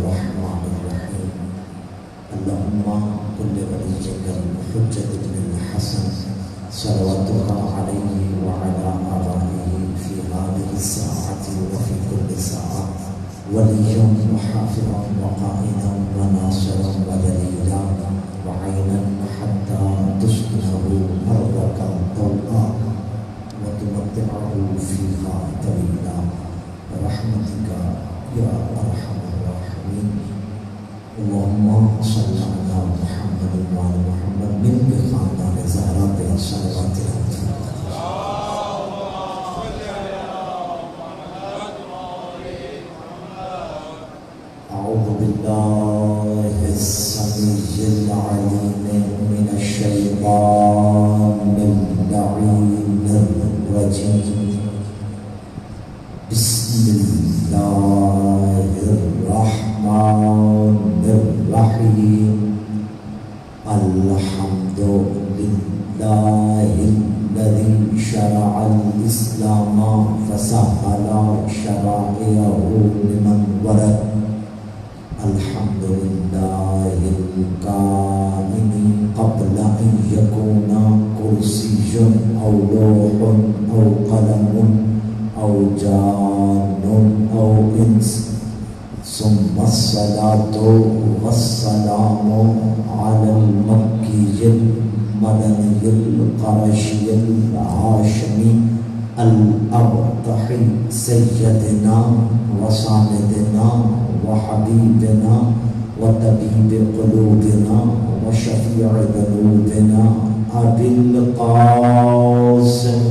الرحمن الرحيم اللهم كل وليك الحجة بن الحسن صلواتك عليه وعلى آبائه في هذه الساعة وفي كل ساعة وليا وحافظا وقائدا وناصرا ودليلا وعينا حتى تسكنه أرضك طوعا وتمتعه فيها طويلا برحمتك يا أرحم الراحمين. اللهم صل على محمد وعلى محمد من خاندان زہرا پہ صلوات أعوذ بالله السميع العليم من الشيطان اللعين الرجيم. بسم الله الرحمن الرحيم. الحمد لله الذي شرع الإسلام فسهل شرائعه لمن ورد. الحمد لله الكائن قبل أن يكون كرسي أو لوح أو قلم أو جان أو إنس. ثم الصلاة والسلام على المكي المدني القرشي الهاشمي الأبطح سيدنا وسندنا وحبيبنا وطبيب قلوبنا وشفيع ذنوبنا أبي القاسم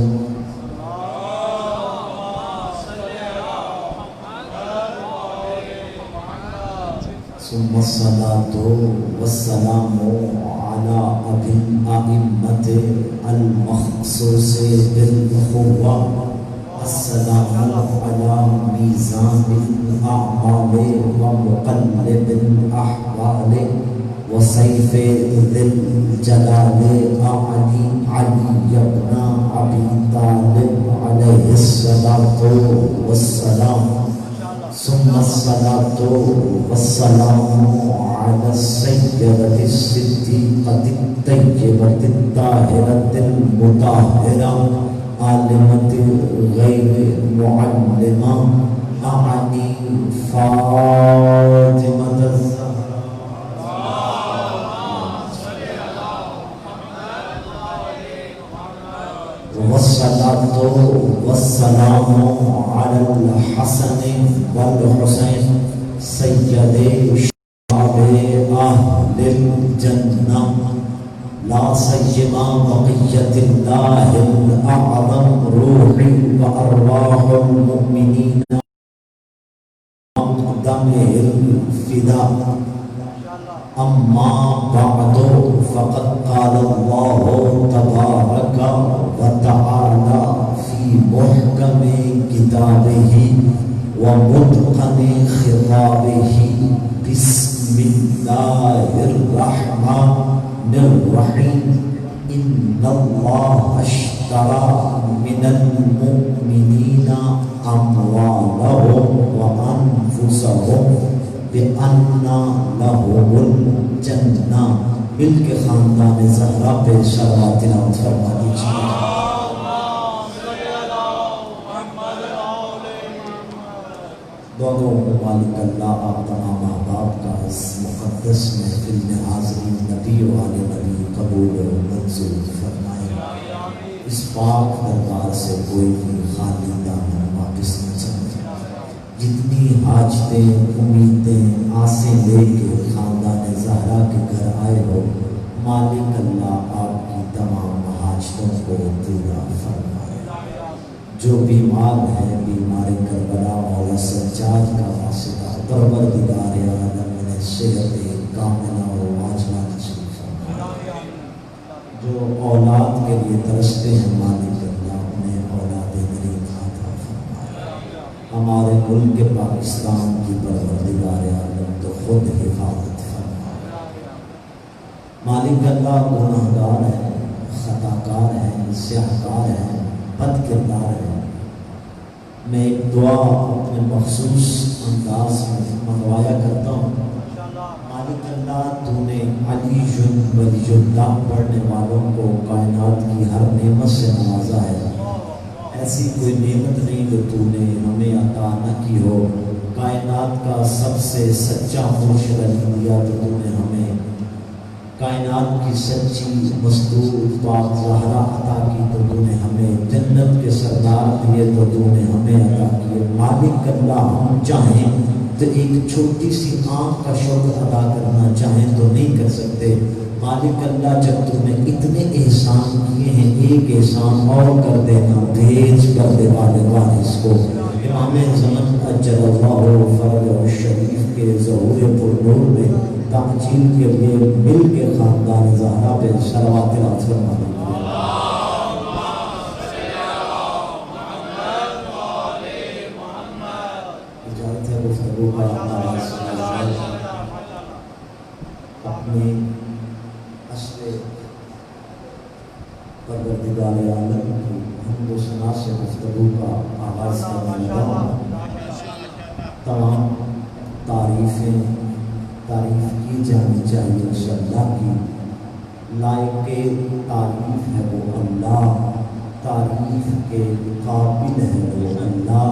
ثم الصلاة والسلام على أبي الأئمة المخصوص بالأخوة. السلام على ميزان الأعمال ومقلب الأحوال وسيف ذي الجلال علي بن أبي طالب عليه الصلاة والسلام. ثم الصلاة والسلام على السيدة الصديقة الطيبة الطاهرة المطهرة عالمة غير معلمة أعني فاطمة والصلاة والسلام على الحسن والحسين سيدي شباب أهل الجنة لا سيما بقية الله الأعظم روحي وأرواح المؤمنين دمه الفداء. أما بعد فقد قال الله تبارك وتعالى في محكم كتابه ومتقن خطابه. بسم الله الرحمن الرحيم. إن الله اشترى من المؤمنين أموالهم وأنفسهم بأن لهم الجنة. مل کے خاندان زہرا پہ صلوات تلاوت فرما دیجیے. دعا مالک اللہ آپ تمام احباب کا اس مقدس محفل میں حاضرین نبی و آل نبی قبول و منظور فرمائے. اس پاک دربار سے کوئی بھی خالی دامن واپس نہ چلے. جتنی حاجتیں امیدیں آسیں لے کے خاندان زہرا کے گھر آئے ہو مالک اللہ آپ کی تمام حاجتوں کو پورا فرمائے. جو بیمار ہیں بیمار کربلا مولا سجاد کا واسطہ پروردگار عالم نے صحت کاملہ و واجبہ نصیب فرمائے. جو اولاد کے لیے ترستے ہیں مالک اللہ انہیں اولاد غریب عطا فرمائے. ہمارے ملک پاکستان کی پروردگار عالم تو خود حفاظت فرمائے. مالک اللہ گناہگار ہیں، خطاکار ہیں، سیاہکار ہیں، بد کردار ہیں. میں ایک دعا اپنے مخصوص انداز میں منگوایا کرتا ہوں. ولی اللہ پڑھنے والوں کو کائنات کی ہر نعمت سے نوازا ہے۔ ایسی کوئی نعمت نہیں جو تو نے ہمیں عطا نہ کی ہو۔ کائنات کا سب سے سچا مرشد انبیاء تو تو نے ہمیں، کائنات کی سچی مصدوق پاک زہرا عطا کی تو تو نے ہمیں، جنت کے سردار دیے تو تو نے ہمیں عطا کیے۔ مالک اللہ ہم چاہیں تو ایک چھوٹی سی آنکھ کا شکر ادا کرنا چاہیں تو نہیں کر سکتے۔ مالک اللہ جب تم نے اتنے احسان کیے ہیں، ایک احسان اور کر دینا، بھیج کر دے والے وارث کو۔ امام زمن اجل اللہ فرجہ شریف کے ظہور پر نور میں تعجیل کے لیے مل کے خاندان زہرا پہ صلوات فرما دیجیے۔ اجازت ہے گفتگو کا اپنی اصل پروردگار عالم کی حمد و ثنا سے گفتگو کا آغاز کرنے لگا۔ تمام تعریف کی جانی چاہیے اس اللہ کی۔ لائق تعریف ہے وہ اللہ، تعریف کے قابل ہے وہ اللہ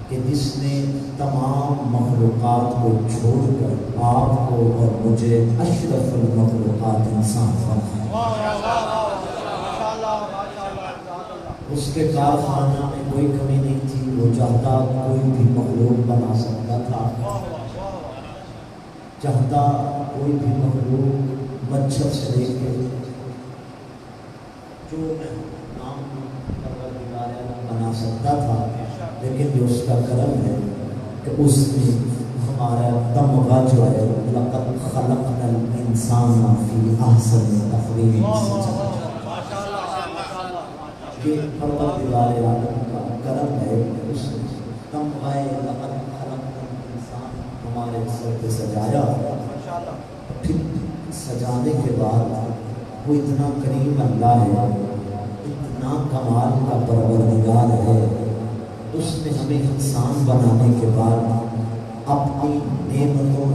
کہ جس نے تمام مخلوقات کو چھوڑ کر آپ کو اور مجھے اشرف المخلوقات انسان بنایا۔ اس کے کارخانہ میں کوئی کمی نہیں تھی، وہ چاہتا کوئی بھی مخلوق بنا سکتا تھا، چاہتا کوئی بھی مخلوق مچھر سے لے کے جو نام پروردگار بنا سکتا تھا، لیکن جو اس کا کرم ہے کہ اس نے ہمارا تمغہ جو ہے لقد خلقنا الانسان فی احسن تقویم، یہ پروردگار عالم کا کرم ہے کہ اس نے تمغہ لقد خلقنا الانسان ہمارے سر پہ سجایا۔ پھر سجانے کے بعد وہ اتنا کریم اللہ ہے، اتنا کمال کا پروردگار ہے، اس نے ہمیں انسان بنانے کے بعد اپنی نعمتوں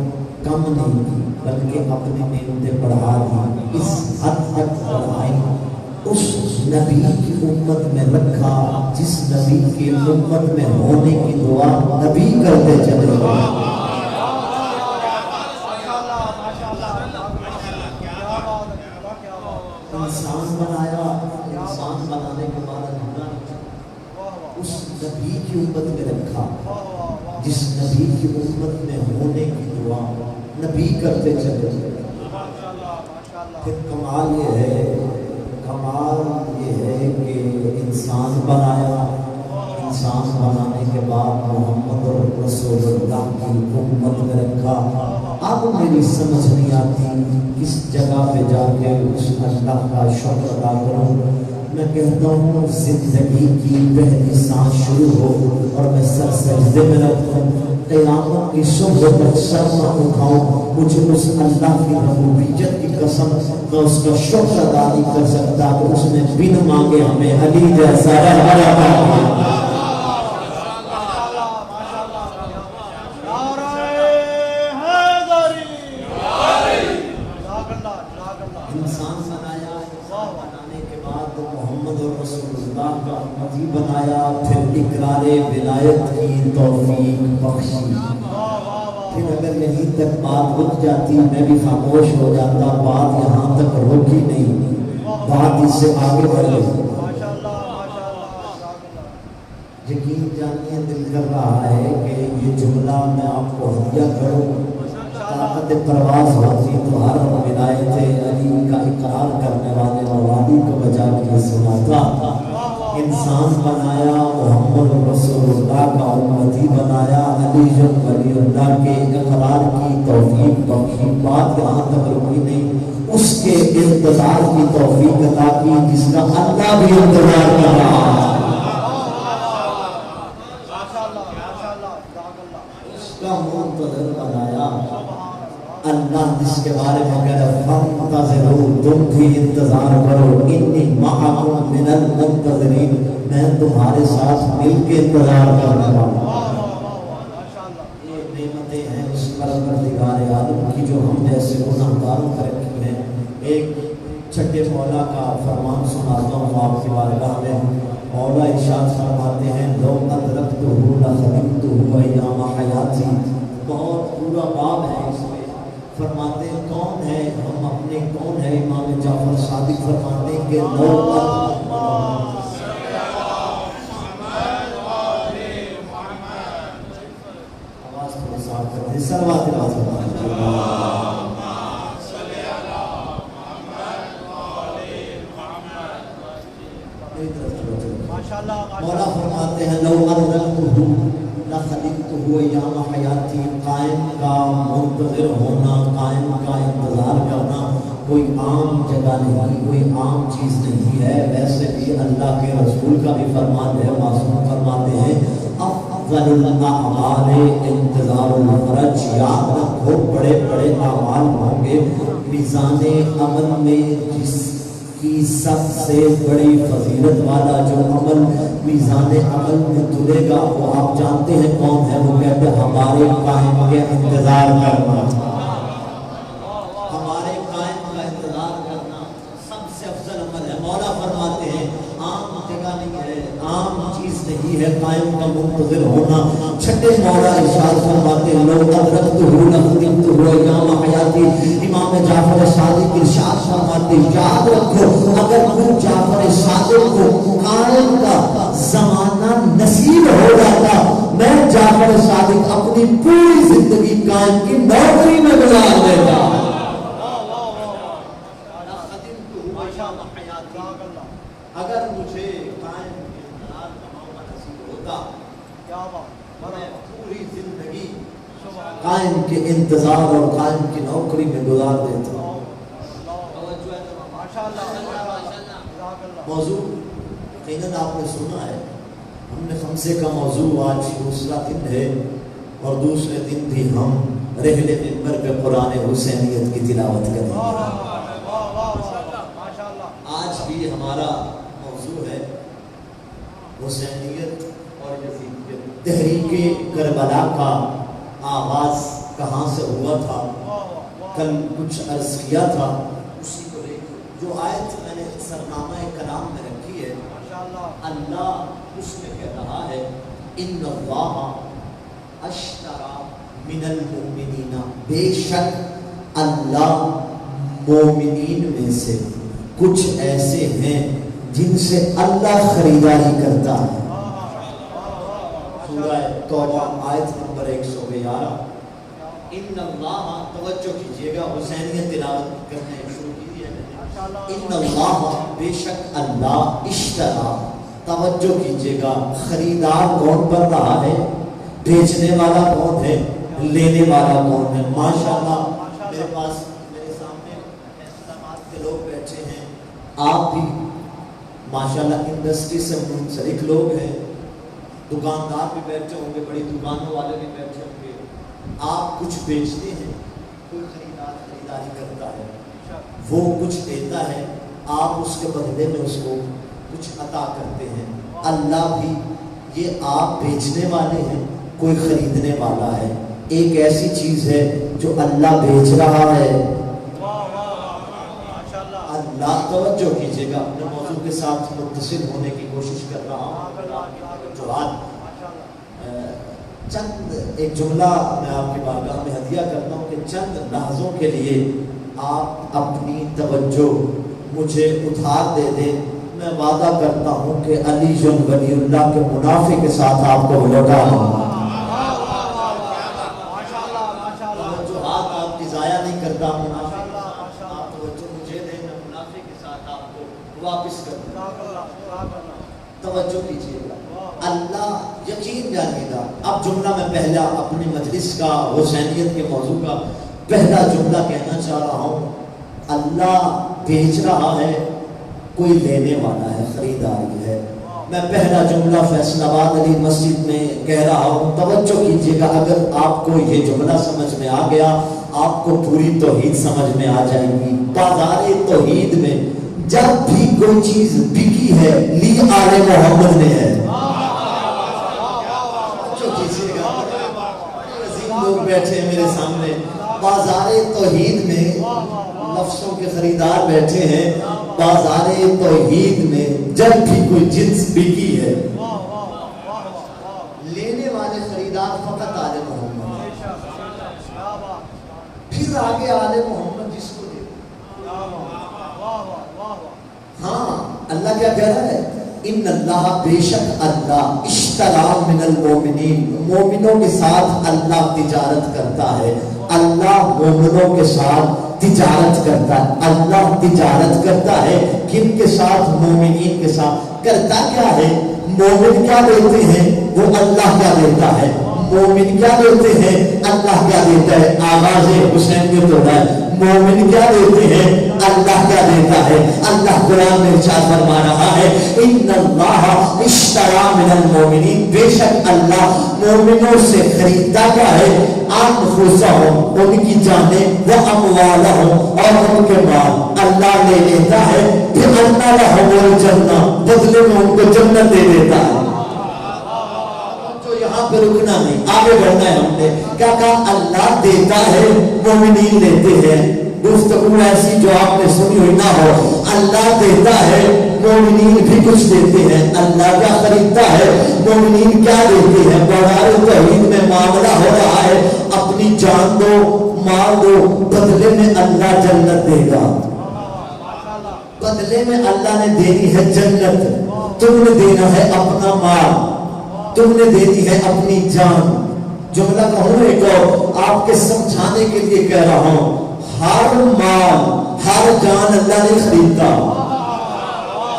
کم نہیں کی بلکہ اپنی نعمتیں بڑھا دی، اس حد تک بڑھائی اس نبی کی امت میں رکھا جس نبی کی امت میں ہونے کی دعا نبی کرتے چلے گئے۔ انسان بنایا، انسان بنانے کے بعد اس نبی کی امت میں رکھا جس نبی کی امت میں ہونے کی دعا نبی کرتے چلے گئے۔ پھر کمال یہ ہے کہ انسان بنایا، انسان بنانے کے بعد محمد رسول اللہ کی امت میں رکھا۔ اب میری سمجھ نہیں آتی کس جگہ پہ جا کے اس اللہ کا شکر ادا کروں۔ میں کہتا ہوں زندگی کی پہلی سانس شروع ہو اور میں سر سجدے میں رکھوں، قیامت کی صبح تک سر نہ اٹھاؤں، مجھے اس اللہ کی ربوبیت کی قسم میں اس کا شکر ادا نہیں کر سکتا کہ اس نے بن مانگے ہمیں علی جیسا رہبر عطا کیا۔ انسان بنایا، انسان بنانے کے بعد محمد رسول اللہ کا امتی بنایا، پھر اقرار ولایت کی توفیق بخشی۔ پھر اگر یہیں تک بات رک جاتی میں بھی خاموش ہو جاتا، بات یہاں تک روکی نہیں، بات اس سے آگے بڑھ گئی۔ یقین جانیے دل کر رہا ہے کہ یہ جملہ میں آپ کو ہدیہ کروں، طاقت پرواز ہوتی تو ہر ولایت علی کا اقرار کرنے والے موالی کو بجا کے سناتا۔ انسان بنایا، محمد رسول اللہ کا امتی بنایا، علی جن ولی اللہ کے اقرار کی توفیق بخشی۔ بات یہاں تک رکی نہیں، اس کے انتظار کی توفیق عطا کی جس کا اللہ بھی انتظار کر رہا ہے، اس کا منتظر بنایا۔ اللہ جس کے بارے میں کہہ رہا ہے فانتظروا، تم بھی انتظار کرو، انی معکم من المنتظرین، میں تمہارے ساتھ مل کے انتظار کرنے والا ہوں۔ یہ نعمتیں ہیں ہیں اس پروردگار عالم کی جو ہم جیسے گناہگاروں پر رکھی ہیں. ایک چھٹے مولا کا فرمان سناتا ہوں آپ کی بارگاہ میں. مولا ارشاد فرماتے ہیں لو ادرکتہ لخدمتہ ایام حیاتی. بہت پورا باب ہے اس میں. فرماتے ہیں کون ہے ہم اپنے کون ہے. امام جعفر صادق فرماتے ہیں کہ لو آواز تھوڑی صاف کر دیں. صلوات مولا فرماتے ہیں لو ادرکتہ لخدمتہ ایام حیاتی. قائم کا منتظر ہونا, قائم کا انتظار کرنا کوئی عام جگہ نہیں, کوئی عام چیز نہیں ہے. ویسے بھی اللہ کے رسول کا بھی فرمان ہے, معصوم فرماتے ہیں افضل الاعمال انتظار الفرج. یاد رکھو بڑے بڑے اعمال ہوں گے, میزان عمل میں جس کی سب سے بڑی فضیلت والا جو عمل میزان عمل میں تلے گا وہ آپ جانتے ہیں کون ہے. وہ کہتے ہیں ہمارے قائم کے انتظار کرنا. ہمارے قائم کا انتظار کرنا سب سے افضل عمل ہے. مولا فرماتے ہیں عام جگہ نہیں ہے, عام چیز نہیں ہے قائم کا منتظر ہونا. چھٹے مولا ارشاد فرماتے ہیں لو ادرکتہ لخدمتہ ایام حیاتی. امام جعفر صادق ارشاد فرماتے ہیں یاد رکھو اگر تم جعفر صادق کو قائم کا زمانہ نصیب ہو جاتا, میں جعفر صادق اپنی پوری زندگی قائم کی نوکری میں گزار دیتا. اگر مجھے قائم کے انتظار کا موقع نصیب ہوتا میں پوری زندگی قائم کے انتظار اور قائم کی نوکری میں گزار دیتا. موضوع یقیناً آپ نے سنا ہے. ہم نے خمسے کا موضوع آج دوسرا دن ہے اور دوسرے دن بھی ہم رحلے منبر پہ قرآن حسینیت کی تلاوت کریں گے. آج بھی ہمارا موضوع ہے حسینیت اور یزیدیت. تحریک کربلا کا آغاز کہاں سے ہوا تھا کل کچھ عرض کیا تھا. اسی کو لے جو آیت میں نے سرنامہ کلام میں رکھی ہے, اللہ اس میں کہہ رہا ہے ان اللہ اشتری من المؤمنین. بے شک اللہ مومنین میں سے کچھ ایسے ہیں جن سے اللہ خریداری کرتا ہے. سورہ توبہ آیت نمبر 111. ان اللہ, توجہ کیجئے گا, حسینیت تلاوت کرنے شروع کیجئے. ان اللہ, بے شک اللہ, اشترا, توجہ کیجئے گا, خریدار کون بن رہا ہے, بیچنے والا کون ہے, لینے والا کون ہے. ماشاءاللہ میرے پاس میرے سامنے اسلامات کے لوگ بیٹھے ہیں. آپ بھی ماشاءاللہ انڈسٹری سے منسلک لوگ ہیں, دکاندار بھی بیٹھے ہوں گے, بڑی دکانوں والے بھی بیٹھے ہوں گے. آپ کچھ بیچتے ہیں, کوئی خریدار خریداری کرتا ہے, وہ کچھ دیتا ہے, آپ اس کے بدلے میں اس کو کچھ عطا کرتے ہیں. اللہ بھی یہ آپ بیچنے والے ہیں, کوئی خریدنے والا ہے. ایک ایسی چیز ہے جو اللہ بیچ رہا ہے. اللہ, توجہ کیجئے گا, اپنے موضوع کے ساتھ متصل ہونے کی کوشش کر رہا ہوں. جو چند ایک جملہ میں آپ کی بارگاہ میں ہدیہ کرتا ہوں کہ چند لحظوں کے لیے آپ اپنی توجہ مجھے ادھار دے دیں. میں وعدہ کرتا ہوں کہ علی جن ولی اللہ کے منافع کے ساتھ آپ کو لوٹا دوں گا. توجہات آپ کی ضائع نہیں کرتا ہوں. آپ توجہ مجھے دیں, میں منافع کے ساتھ آپ کو واپس کر دوں. توجہ کیجیے گا, اللہ یقین جانیے گا. اب جملہ میں پہلا اپنی مجلس کا حسینیت کے موضوع کا پہلا جملہ کہنا چاہ رہا ہوں. اللہ بیچ رہا ہے, کوئی لینے والا ہے, خریداری ہے. میں پہلا جملہ فیصل آباد علی مسجد میں کہہ رہا ہوں, توجہ کیجیے گا. اگر آپ کو یہ جملہ سمجھ میں آ گیا, آپ کو پوری توحید سمجھ میں آ جائے گی. بازار توحید میں جب بھی کوئی چیز بکی ہے, لی آل محمد نے ہے. بیٹھے ہیں میرے سامنے، بازار توحید میں نفسوں کے خریدار بیٹھے ہیں، بازار توحید میں جب بھی کوئی جنس بکی ہے لینے والے خریدار فقط آل محمد، پھر آگے آل محمد جس کو دے۔ ہاں اللہ کیا کہہ رہا ہے؟ ان اللہ، بے شک اللہ، اشترا من المومنین، مومنوں کے ساتھ اللہ تجارت کرتا ہے، اللہ مومنوں کے ساتھ تجارت کرتا ہے، اللہ تجارت کرتا ہے کن کے ساتھ؟ مومنین کے ساتھ۔ کرتا کیا ہے؟ مومن کیا دیتے ہیں وہ اللہ کیا دیتا ہے، مومن کیا دیتے ہیں اللہ کیا دیتا ہے۔ آواز حسین نے توڑا ہے، مومن کیا دیتے ہیں اللہ کیا دیتا ہے۔ اللہ قرآن میں ارشاد فرما رہا ہے ان اللہ اشترا من المومنین، بے شک اللہ مومنوں سے خریدتا کیا ہے؟ انفسہم، ان کی جانیں، واموالہم، اور ان کے مال اللہ لے لیتا ہے، پھر اللہ لہم الجنہ، بدلے میں ان کو جنت دے دیتا ہے۔ یہاں پہ رکنا نہیں، آگے بڑھنا ہے۔ ہم نے کیا کہا؟ اللہ دیتا ہے، مومنین لیتے ہیں۔ گفتگو ایسی جو آپ نے سنی ہوئی نہ ہو، اللہ دیتا ہے، مومنین بھی کچھ دیتے ہیں۔ اللہ کیا خریدتا ہے، مومنین کیا دیتے ہیں۔ بازار توحید میں معاملہ ہو رہا ہے، اپنی جان دو، مال دو، بدلے میں اللہ جنت دے گا، بدلے میں اللہ نے دینی ہے جنت، تم نے دینا ہے اپنا مال، تم نے دینی ہے اپنی جان۔ جملہ کہوں ایک اور آپ کے سمجھانے کے لیے کہہ رہا ہوں، ہر مال ہر جان اللہ نے خریدا۔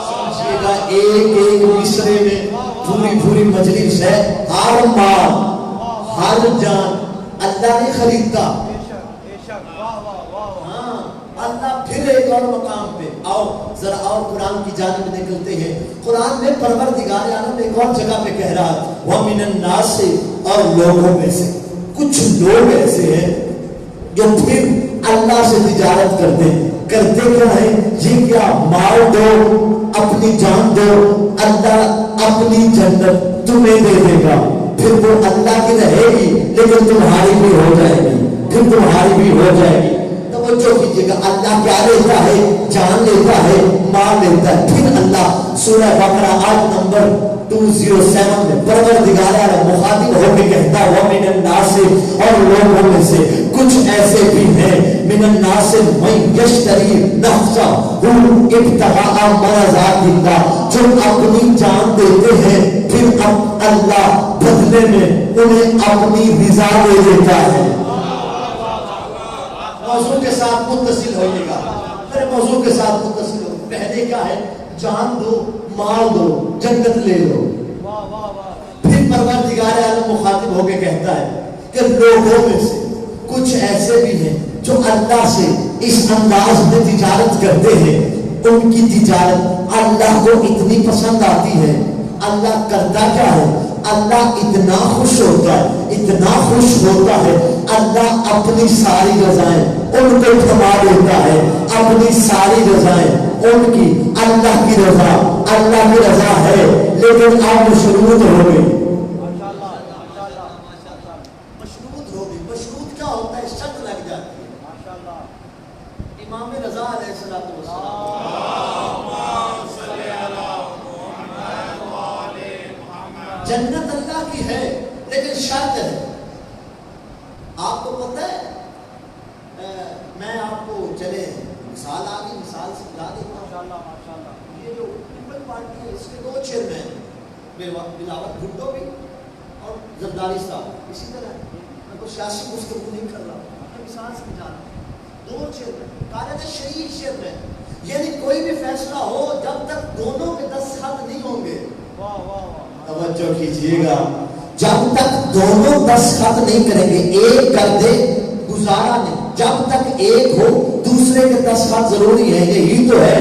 سمجھیے گا، ایک ایک مصرے میں پوری پوری مجلس ہے، ہر مال ہر جان اللہ نے خریدا۔ اللہ پھر ایک اور مقام پہ آؤ ذرا اور قرآن کی جانب نکلتے ہیں۔ قرآن میں پروردگار عالم ایک اور جگہ پہ کہہ رہا ہے وَمِنَ النَّاسِ، اور لوگوں میں سے کچھ لوگ ایسے ہیں جو پھر اللہ سے تجارت کرتے کیا ہے؟ یہ کیا؟ مال دو، اپنی جان دو، اللہ اپنی جنت تمہیں دے دے گا، پھر وہ اللہ کی رہے گی لیکن تمہاری بھی ہو جائے گی، پھر تمہاری بھی ہو جائے گی۔ توجہ کیجئے گا، اللہ کیا لیتا ہے؟ جان لیتا ہے، مال لیتا ہے۔ پھر اللہ سورہ بقرہ آیت نمبر 207 میں پروردگار عالم مخاطب ہو کے کہتا ہے وَمِنَ النَّاسِ، اور لوگوں میں سے کچھ ایسے بھی ہیں، مِنَ النَّاسِ مَن یشتری نَفْسَهُ ابْتِغَاءَ مَرْضَاتِ اللَّهِ، جو اپنی جان دیتے ہیں پھر اب اللہ بدلے میں انہیں اپنی رضا دے دیتا ہے۔ موضوع کے ساتھ متصل ہوئے گا، میرے موضوع کے ساتھ متصل ہو۔ پہلے کیا ہے؟ جان دو، مال دو، جنت لے لو۔ پھر پروردگار عالم مخاطب ہو کے کہتا ہے کہ لوگوں میں سے کچھ ایسے بھی ہیں جو اللہ سے اس انداز میں تجارت کرتے ہیں، ان کی تجارت اللہ کو اتنی پسند آتی ہے۔ اللہ کرتا کیا ہے؟ اللہ اتنا خوش ہوتا ہے، اتنا خوش ہوتا ہے، اللہ اپنی ساری رضائیں ان کو تھما دیتا ہے، اپنی ساری رضائیں ان کی، اللہ کی رضا، اللہ کی رضا ہے لیکن اب مشروط ہو گئی، مشروط ہو گئی۔ مشروط کیا ہوتا ہے؟ شرط لگ جاتی ہے۔ امام رضا علیہ السلام جنت اللہ کی ہے لیکن شرط ہے۔ آپ کو پتہ ہے، میں آپ کو چلے مثال آگی، مثال سمجھا دیتا ہوں۔ یہ جو پیپل پارٹی ہے اس کے دو چیئرمین، بلاول بھٹو بھی اور زرداری صاحب، اسی طرح میں کوئی سیاسی گفتگو نہیں کر رہا ہوں، میں مثال سمجھا رہا ہوں۔ دو چیئرمین، قاعدہ شریک چیئرمین، یعنی کوئی بھی فیصلہ ہو جب تک دونوں کے دستخط نہیں ہوں گے، توجہ کیجئے گا، جب تک دونوں دستخط نہیں کریں گے، ایک کر دے گزارا نہیں، جب تک ایک ہو دوسرے کے دستخط ضروری ہے۔ یہی تو ہے،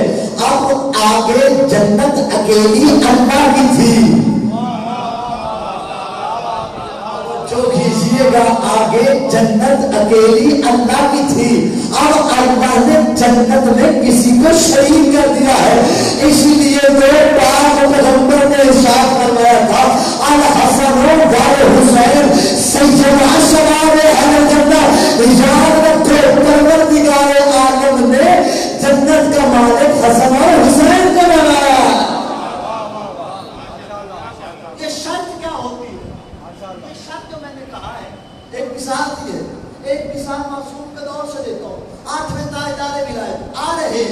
اب آگے جنت اکیلی اللہ کی تھی، جو کیجئے گا، آگے جنت اکیلی اللہ کی تھی، اب اللہ نے جنت میں کسی کو شریک کر دیا ہے۔ اسی لیے تو پاک پیغمبر نے ارشاد فرمایا تھا الحسن و حسین سیدا شباب اہل مثال معصوم کے دور سے دیتا ہوں. 8ویں تاجدار ولایت آ رہے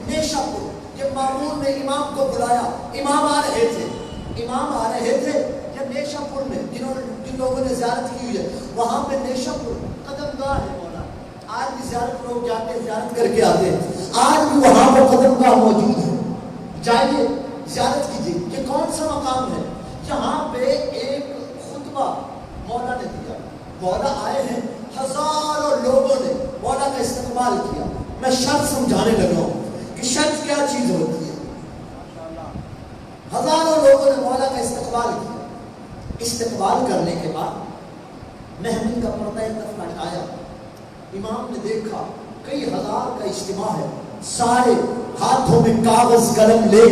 نیشا پور. جب مامون نے امام کو بلایا, امام آ رہے تھے جب نیشا پور میں جن لوگوں نے زیارت کی ہوئی ہے وہاں پہ نیشا پور قدم گاہ ہے مولا. آج بھی زیارت لوگ جاتے ہیں, زیارت کر کے آتے ہیں. آج بھی وہاں پہ قدم گاہ موجود ہے, جائیے زیارت کیجیے. یہ کون سا مقام ہے؟ یہاں پہ ایک خطبہ مولا نے دیا. مولا آئے ہیں, ہزاروں لوگوں نے مولا کا استقبال کیا. میں شرط سمجھانے لگا ہوں کہ شرط کیا چیز ہوتی ہے. ہزاروں لوگوں نے مولا کا استقبال کیا. استقبال کرنے کے بعد محمل کا پردہ ایک طرف ہٹایا. امام نے دیکھا کئی ہزار کا اجتماع ہے, سارے ہاتھوں میں کاغذ قلم لے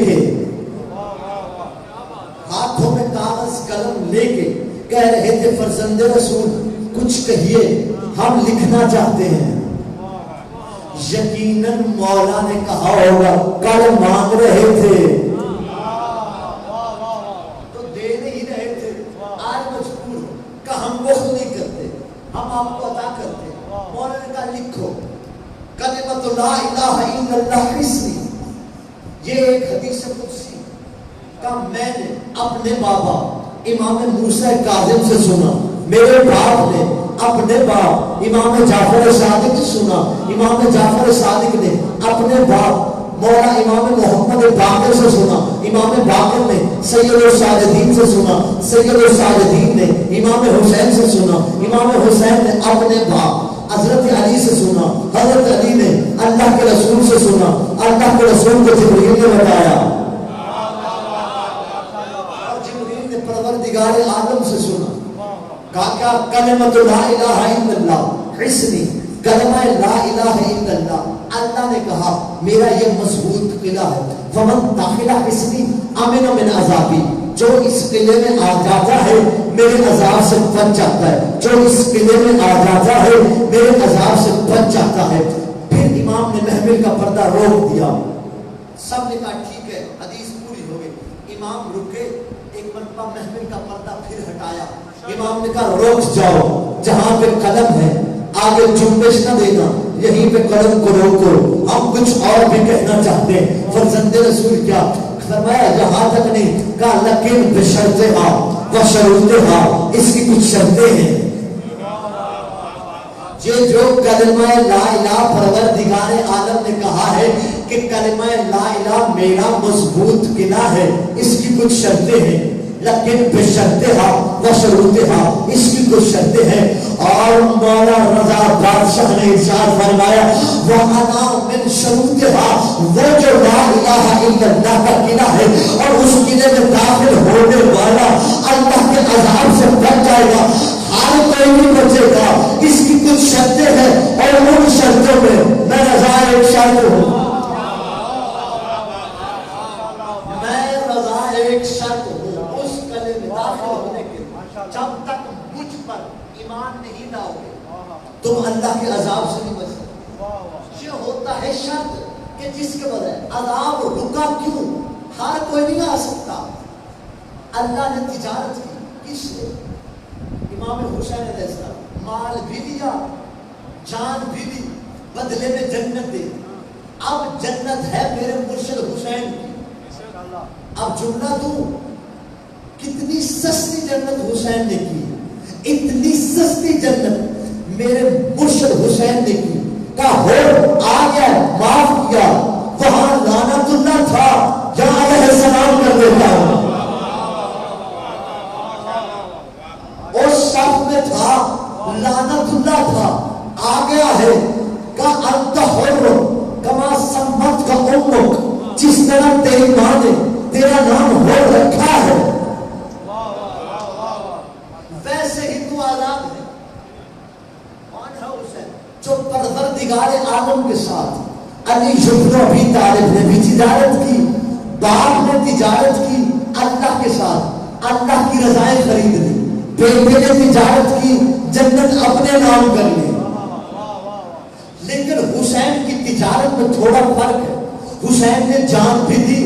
کے کہہ رہے تھے فرزند رسول کچھ کہیے, ہم لکھنا چاہتے ہیں. یقیناً مولا نے کہا ہوگا کل مانگ رہے تھے تو دے نہیں رہے تھے, آج مجبور ہو کہ ہم بخل نہیں کرتے, ہم آپ کو عطا کرتے. مولا نے کہا لکھو کلمۃ لا الہ الا اللہ اسمی. یہ ایک حدیث قدسی کا میں نے اپنے بابا امام موسیٰ کاظم سے سنا, میرے باپ نے اپنے باپ امام جعفر صادق سے سنا, امام جعفر صادق نے اپنے باپ مولا امام محمد باقر سے سنا, امام باقر نے سید الساجدین سے سنا, سید الساجدین نے امام حسین سے سنا, امام حسین نے اپنے باپ حضرت علی سے سنا, حضرت علی نے اللہ کے رسول سے سنا, اللہ کے رسول کو جبریل نے بتایا اور جبریل نے پروردگار عالم سے سنا. کہا کیا کلمۃ لا الہ الا اللہ حسنی, کلمہ لا الہ الا اللہ. اللہ نے کہا میرا یہ مضبوط قلعہ ہے, فمن داخلہ حسنی امن من عذابی. جو اس قلعے میں آ جاتا ہے میرے عذاب سے بچ جاتا ہے, جو اس قلعے میں آ جاتا ہے میرے عذاب سے بچ جاتا ہے. پھر امام نے محمل کا پردہ روک دیا. سب نے کہا ٹھیک ہے, حدیث پوری ہو گئی. امام رکے, ایک مرتبہ محمل کا پردہ پھر ہٹایا. امام نے کہا روک جاؤ, جہاں پہ قلم ہے آگے جنبش نہ دینا, یہیں پہ قلم کو روکو, ہم کچھ اور بھی کہنا چاہتے ہیں. فرزند رسول کیا فرمایا یہاں تک نہیں کہا لیکن بشرطہا وشروطہا, اس کی کچھ شرطیں ہیں. یہ جو کلمہ لا الہ پروردگار عالم نے کہا ہے کہ کلمہ لا الہ میرا مضبوط قلعہ ہے, اس کی کچھ شرطیں ہیں. لیکن بشرطہا وشروطہا, اس کی کچھ شرطیں ہیں. اور مولا رضا بادشاہ نے ارشاد فرمایا وَأَنَا مِن شُرُوطِهَا, وہ جو لا الہ الا اللہ کا قلعہ ہے اور اس قلعے میں داخل ہونے والا اللہ کے عذاب سے بچ جائے گا, ہر کوئی نہیں بچے گا. اس کی کچھ شرطیں ہیں اور ان شرطوں میں میں رضا ایک شرط ہوں, میں رضا ایک شرط ہوں. اس قلعے میں داخل ہونے کے جب تک مجھ پر ایمان نہیں لاؤ گے تم اللہ کے عذاب سے نہیں بچ سکتے. یہ ہوتا ہے شرط کہ جس کے بجائے عذاب رکا کیوں, ہر کوئی نہیں آ سکتا. اللہ نے تجارت کی کس سے؟ امام حسین علیہ السلام, مال بھی دیا, جان بھی دی, بدلے میں جنت دی. اب جنت ہے میرے مرشد حسین کی. اب جملہ دوں, کتنی سستی جنت حسین نے کی, اتنی سستی جنت میرے مرشد حسین نے کی. کہا ہو آ گیا, معاف کیا, وہاں لعنت اللہ تھا, جہاں علیہ السلام کر دیتا ہوں. اس صف میں تھا, لعنت اللہ تھا, آ گیا ہے. کہا انت حر کما سمت کا امک, جس طرح تیری ماں نے تیرا نام ہو رکھا ہے ویسے ہی تو آزاد ہے. کون ہے حسین؟ جو پروردگار عالم کے ساتھ علی ابن ابی طالب نے بھی تجارت کی, باپ نے تجارت کی اللہ کے ساتھ, اللہ کی رضائیں خرید لی. بیٹے نے تجارت کی جنت اپنے نام کر لی. لیکن حسین کی تجارت میں تھوڑا فرق ہے. حسین نے جان بھی دی,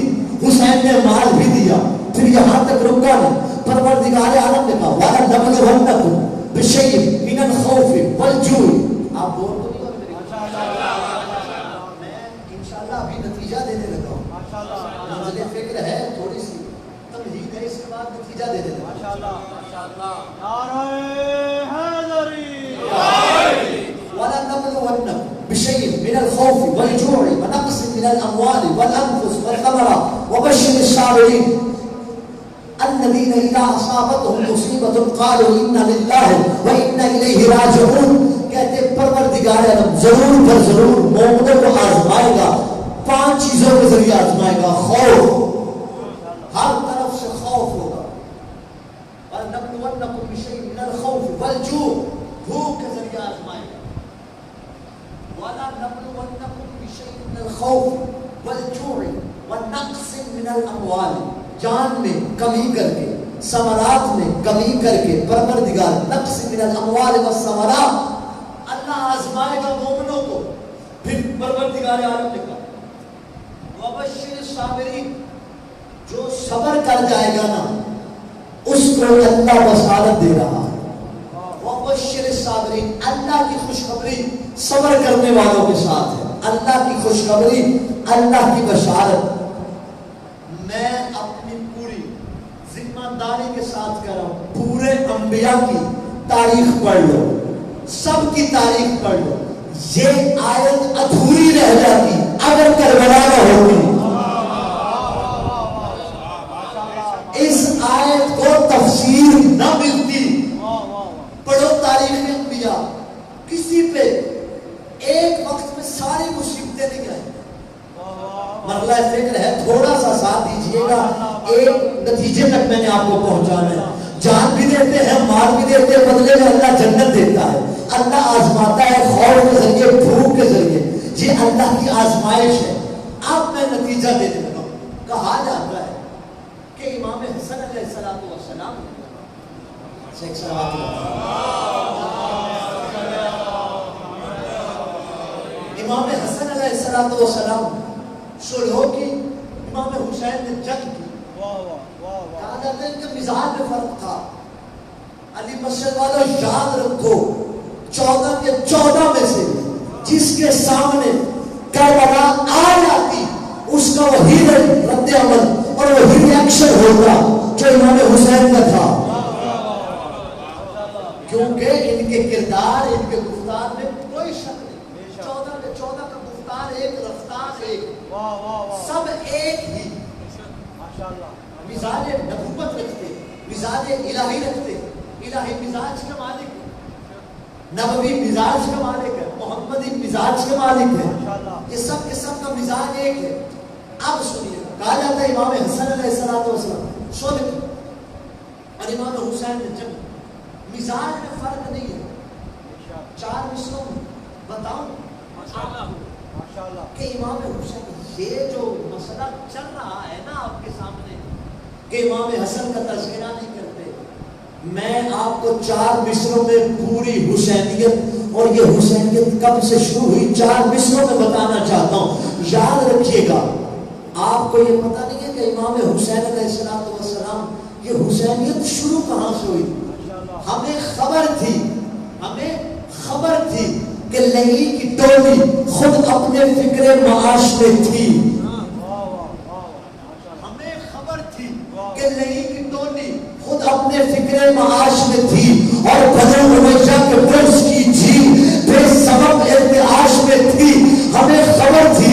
حسین نے مال بھی دیا. پھر یہاں تک رکا نہیں, پروردگار عالم نے کہا وَلَنَبْلُوَنَّكُمْ بِشَيْءٍ مِنَ الْخَوْفِ وَالْجُوعِ آپ بور تو نہیں ہو میرے؟ میں انشاءاللہ ابھی نتیجہ دینے لگا ہوں. منزل فکر ہے تھوڑی سی تمہید ہے، اس کے بعد نتیجہ دے دینا. وَلَنَبْلُوَنَّكُمْ بِشَيْءٍ مِنَ الْخَوْفِ وَالْجُوعِ وَنَقْصٍ مِنَ الْأَمْوَالِ وَالْأَنفُسِ وَالثَّمَرَاتِ وَبَشِّرِ الصَّابِرِينَ الَّذِينَ إِذَا أَصَابَتْهُمْ مُصِيبَةٌ قَالُوا إِنَّا لِلَّهِ وَإِنَّا إِلَيْهِ رَاجِعُونَ. کہتے پروردگار عالم ضرور پر ضرور مومنوں کو آزمائے گا. 5 چیزوں کے ذریعے آزمائے گا. خوف، ہر طرف سے خوف ہوگا. وَلَنَبْلُوَنَّكُمْ بِشَيْءٍ مِنَ الْخَوْفِ وَالْجُوعِ، بھوک کے ذریعے آزمائے گا. وَلَنَبْلُوَنَّكُمْ بِشَيْءٍ مِنَ الْخَوْفِ وَالْجُوعِ وَنَقْصٍ مِنَ الْأَمْوَالِ، جان میں کمی کر کے، ثمرات میں کمی کر کے. پروردگار نقص من الاموال والثمرات، اللہ آزمائے گا مومنوں کو. پھر پروردگار عالم نے کہا وَبَشِّرِ الصَّابِرِينَ، جو صبر کر جائے گا نا اس کو اللہ بشارت دے رہا ہے. وَبَشِّرِ الصَّابِرِينَ، اللہ کی خوشخبری صبر کرنے والوں کے ساتھ ہے. اللہ کی خوشخبری، اللہ کی بشارت. میں اپنی پوری ذمہ داری کے ساتھ کر رہا ہوں. پورے انبیاء کی تاریخ پڑھ لو، سب کی تاریخ پڑھ لو. یہ آیت ادھوری رہ جاتی اگر کربلا نہ ہوتی. اس آیت کو تفسیر نہ ملتی. پڑھو تاریخ انبیاء، کسی پہ ایک وقت میں ساری مصیبتیں نہیں آئیں. مرحلہ فکر ہے، تھوڑا سا ساتھ دیجئے گا. ایک نتیجے تک میں نے آپ کو پہنچانا ہے. جان بھی دیتے ہیں، مال بھی دیتے ہیں، بدلے میں اللہ جنت دیتا ہے. اللہ آزماتا ہے خوف کے ذریعے، بھوک کے ذریعے. یہ اللہ کی آزمائش ہے. اب میں نتیجہ دینے لگا ہوں. کہا جاتا ہے کہ امام حسن علیہ السلام امام حسن علیہ السلام صلح کی، امام حسین نے جنگ کی. کہا جاتا ہے کہ مزاج میں فرق تھا. علی مسجد والوں یاد رکھو 14 کے 14 میں سے جس کے سامنے کربلا آ جاتی اس کا وہی رد عمل اور وہی ریاکشن ہوگا جو امام حسین کا تھا. کیونکہ ان کے کردار، ان کے گفتار میں کوئی شک نہیں. 14 میں 14 کا گفتار ایک، رفتار ایک، سب ایک ہی. مزاج نبوت رکھتے، مزاج الہی رکھتے. الہی مزاج کا مالک ہے، نبوی مزاج کا مالک ہے، محمدی مزاج کا مالک ہے. یہ سب کے سب کا مزاج ایک ہے. اب سنیے، کہا جاتا ہے امام حسن علیہ السلام صلح اور امام حسین نے جنگ. مزاج میں فرق نہیں ہے. 4 مصروں میں بتاؤں کہ امام حسین، یہ جو مسئلہ چل رہا ہے نا آپ کے سامنے کہ امام حسن کا تذکرہ نہیں کرتے، میں آپ کو 4 مصروں میں پوری حسینیت اور یہ حسینیت کب سے شروع ہوئی 4 مصروں میں بتانا چاہتا ہوں. یاد رکھیے گا، آپ کو یہ پتہ نہیں ہے کہ امام حسین علیہ السلام یہ حسینیت شروع کہاں سے ہوئی. ہمیں خبر تھی کہ لئی کی ٹولی خود اپنے فکر معاش میں تھی. ہمیں خبر تھی کہ لئی کی ٹولی خود اپنے فکر معاش میں تھی اور بنو امیہ کے پرس کی جھیل بے سبب ارتعاش میں تھی. ہمیں خبر تھی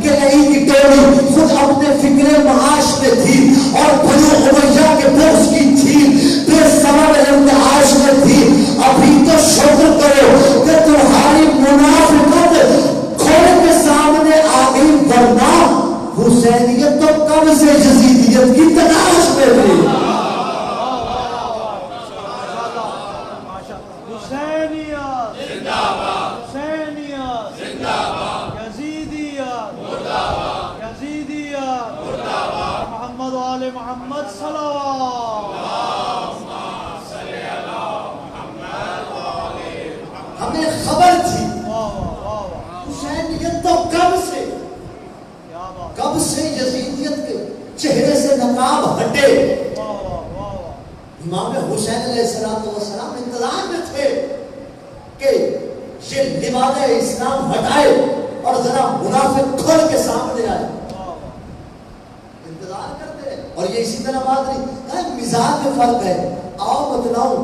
کہ لئی کی ٹولی خود اپنے فکر معاش میں تھی اور بنو امیہ کے پرس کی جھیل بے سبب ارتعاش میں تھی. ابھی تو شکر کرو کہ تمہاری منافقت کھول کے سامنے آ گئی، ورنہ حسینیت تو کب سے یزیدیت کی تلاش میں تھی. محمد صلوات. ہمیں خبر تھی حسینیت تو کب سے یزیدیت کے چہرے سے نقاب ہٹے. امام حسین علیہ السلام انتظار میں تھے یہ لباس اسلام ہٹائے اور ذرا منافق کھل کے سامنے آئے. انتظار کرتے ہیں. اور یہ اسی طرح بات نہیں مزاج میں فرق ہے. آؤ بتلاؤ,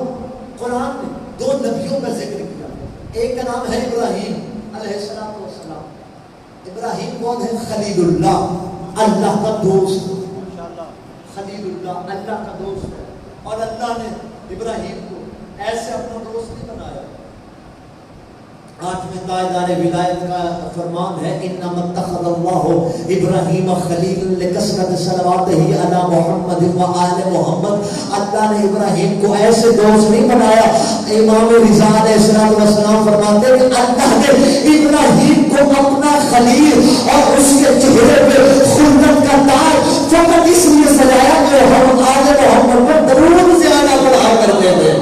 قرآن نے 2 نبیوں کا ذکر کیا. ایک کا نام ہے ابراہیم علیہ السلام. ابراہیم کون ہے؟ خلیل اللہ, اللہ کا دوست. خلیل اللہ اللہ کا دوست ہے. اور اللہ نے ابراہیم کو ایسے اپنا دوست نہیں بنایا. 8ویں تاجدار ولایت کا فرمان ہے انما اتخذ اللہ ابراہیم خلیلا لکثرت صلواته علی محمد و آل محمد. اللہ نے ابراہیم کو ایسے دوست نہیں بنایا. امام رضا علیہ السلام فرماتے ہیں کہ اللہ نے ابراہیم کو اپنا خلیل اور اس کے چہرے پہ خلت کا تاج فقط اس لیے سجایا کہ ہم آل محمد پر درود زیادہ پڑھا کرتے تھے.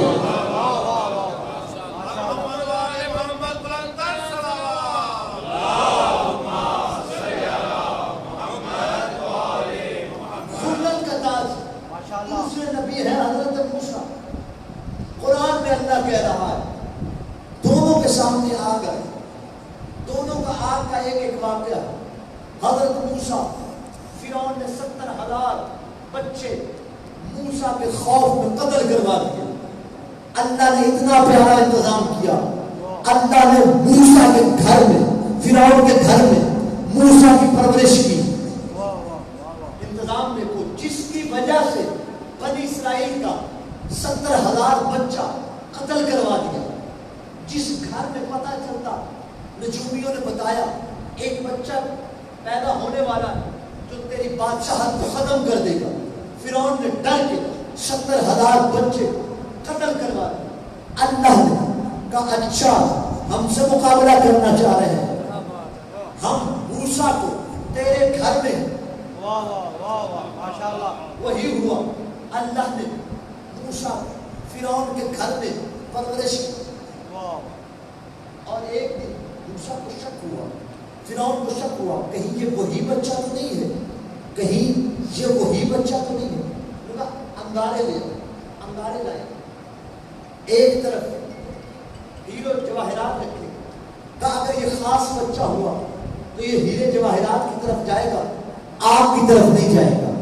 سامنے آ گئے. دونوں کا آگ کا ایک واقعہ. حضرت موسیٰ, فرعون نے 70,000 بچے موسیٰ کے خوف میں قتل کروا دیا. اللہ نے اتنا پیارا انتظام کیا. اللہ نے موسیٰ کے گھر میں, فرعون کے گھر میں موسیٰ کی پرورش کی. انتظام دیکھو, جس کی وجہ سے بنی اسرائیل کا 70,000 بچہ قتل کروا دیا. جس گھر میں پتہ چلتا, نجومیوں نے بتایا ایک بچہ پیدا ہونے والا ہے جو تیری بادشاہت کو ختم کر دے گا. فرعون نے ڈر کے 70,000 بچے قتل کروا دیے. اللہ نے کہا اچھا ہم سے مقابلہ کرنا چاہ رہے ہیں, ہم موسیٰ کو تیرے گھر میں. وہی ہوا. اللہ نے موسیٰ فرعون کے گھر میں پرورش کی. اور ایک دن موسیٰ کو شک ہوا, فرعون کو شک ہوا کہیں یہ وہی بچہ تو نہیں ہے, کہیں یہ وہی بچہ تو نہیں ہے. بولا انگارے لائے. ایک طرف ہیرے جواہرات رکھے. کہا اگر یہ خاص بچہ ہوا تو یہ ہیرے جواہرات کی طرف جائے گا, آگ کی طرف نہیں جائے گا.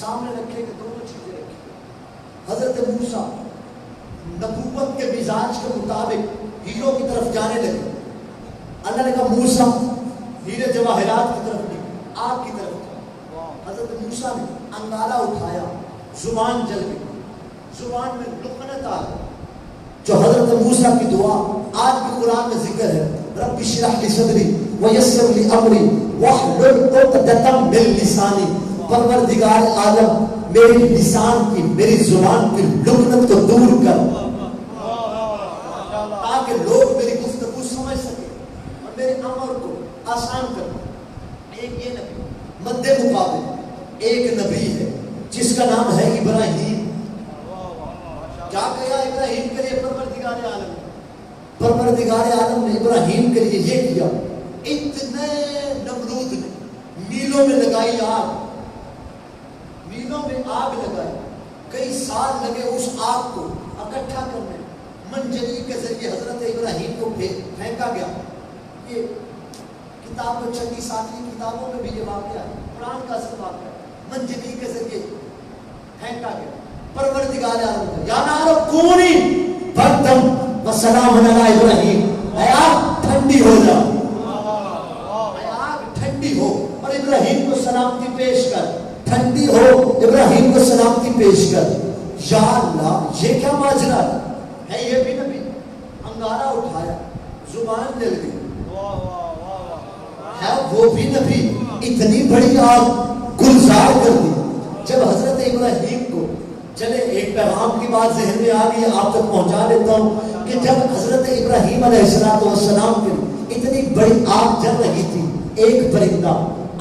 سامنے رکھے کہ دونوں چیزیں رکھی. حضرت موسیٰ نبوت کے مزاج کے مطابق ہیروں کی طرف جانے لگے. اللہ نے کہا موسیٰ ہیرے جواہرات کی طرف نہیں, آگ کی طرف جا. حضرت موسیٰ نے انگارہ اٹھایا, زبان جل گئی. زبان میں لکنت آ گئی. جو حضرت موسیٰ کی دعا آج بھی قرآن میں ذکر ہے, رب اشرح لی صدری ویسر لی امری واحلل عقدۃ من لسانی. پروردگار عالم میری لسان کی, میری زبان کی لکنت کو دور کر تاکہ لوگ میری گفتگو سمجھ سکیں اور میرے امر کو آسان کر. ایک یہ نبی مد مقابل ایک نبی ہے جس کا نام ہے ابراہیم. کیا کیا ابراہیم کے لیے پروردگار عالم نے؟ پروردگار عالم نے ابراہیم کے لیے یہ کیا, اتنے نمرود نے میلوں میں لگائی آگ, میلوں میں آگ لگائی. کئی سال لگے اس آگ کو اکٹھا کرنے. منجنیق کے ذریعے حضرت ابراہیم کو پھینکا گیا. یہ کتاب میں 36 کتابوں میں بھی یہ واقعہ ہے, قرآن کا اصل واقعہ ہے. منجنیق کے ذریعے پھینکا گیا. پروردگار عالم کا یا نار کونی بردم و سلام علی ابراہیم, اے آگ ٹھنڈی ہو جا, اے آگ ٹھنڈی ہو اور ابراہیم کو سلامتی پیش کر. ٹھنڈی ہو, ابراہیم کو سلامتی پیش کر. یا اللہ یہ کیا ماجرا ہے؟ یہ بھی نبی انگارہ اٹھایا, زبان جل گئی. ہے وہ بھی نبی اتنی بڑی آگ گلزار کر دی. جب حضرت ابراہیم کو چلے ایک پیغام کی بات ذہن میں آ گئی, آپ تک پہنچا دیتا ہوں کہ جب حضرت ابراہیم علیہ السلام کے اتنی بڑی آگ جل رہی تھی, ایک پرندہ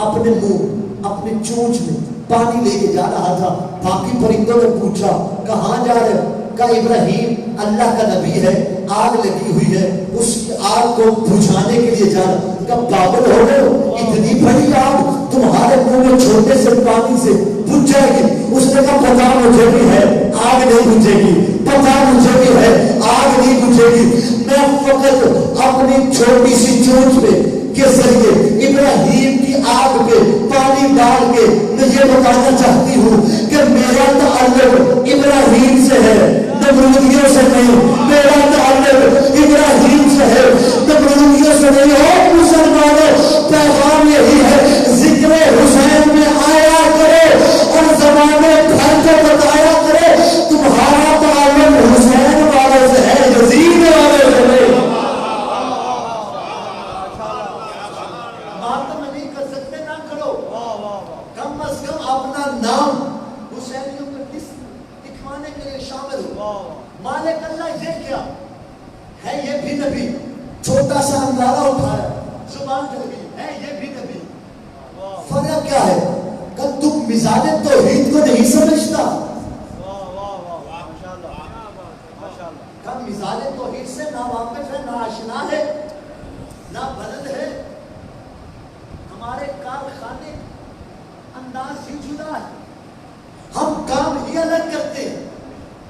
اپنے منہ اپنے چونچ میں پانی لے کے جا رہا تھا. باقی پرندوں نے پوچھا کہاں جا رہے ہو؟ کہا ابراہیم اللہ کا نبی ہے, آگ لگی ہوئی ہے, اس کی آگ کو بجھانے کے لیے جا رہا. کہا پاگل ہو گئے ہو, اتنی بڑی آگ تمہارے منہ میں چھوٹے سے پانی سے بجھ جائے گی. اس نے کہا پتا مجھے بھی ہے آگ نہیں بجھے گی, پتا مجھے بھی ہے آگ نہیں بجھے گی. میں فقط اپنی چھوٹی سی چونچ پہ کے ذریعے ابراہیم کی آگ پہ پانی ڈال کے میں یہ بتانا چاہتی ہوں کہ میرا تعلق ابراہیم سے ہے, نمرودیوں سے نہیں. میرا تعلق ابراہیم سے ہے, نمرودیوں سے نہیں. اور مسلمانوں پیغام یہی ہے, ذکر حسین میں آیا کرو اور زمانے بھر کو بتایا کرو تمہارا تعلق حسین والوں سے ہے, یزید والوں سے نہیں. ماتم نہیں کر سکتے نہ کرو, کم از کم اپنا نام حسینیوں کو دکھوانے کے لیے شامل ہو. مالک اللہ یہ کیا ہے, یہ بھی نبی. چھوٹا سا اندازہ اٹھایا, زبان نبی ہے, یہ بھی نبی. فرق کیا ہے کہ تم مثال توحید کو نہیں سمجھتا. کم مثال توحید سے نہ واقف ہے, نہ آشنا ہے, نہ بلد ہے. ہمارے کارخانے انداز ہی جدا ہے, ہم کام ہی الگ کرتے ہیں.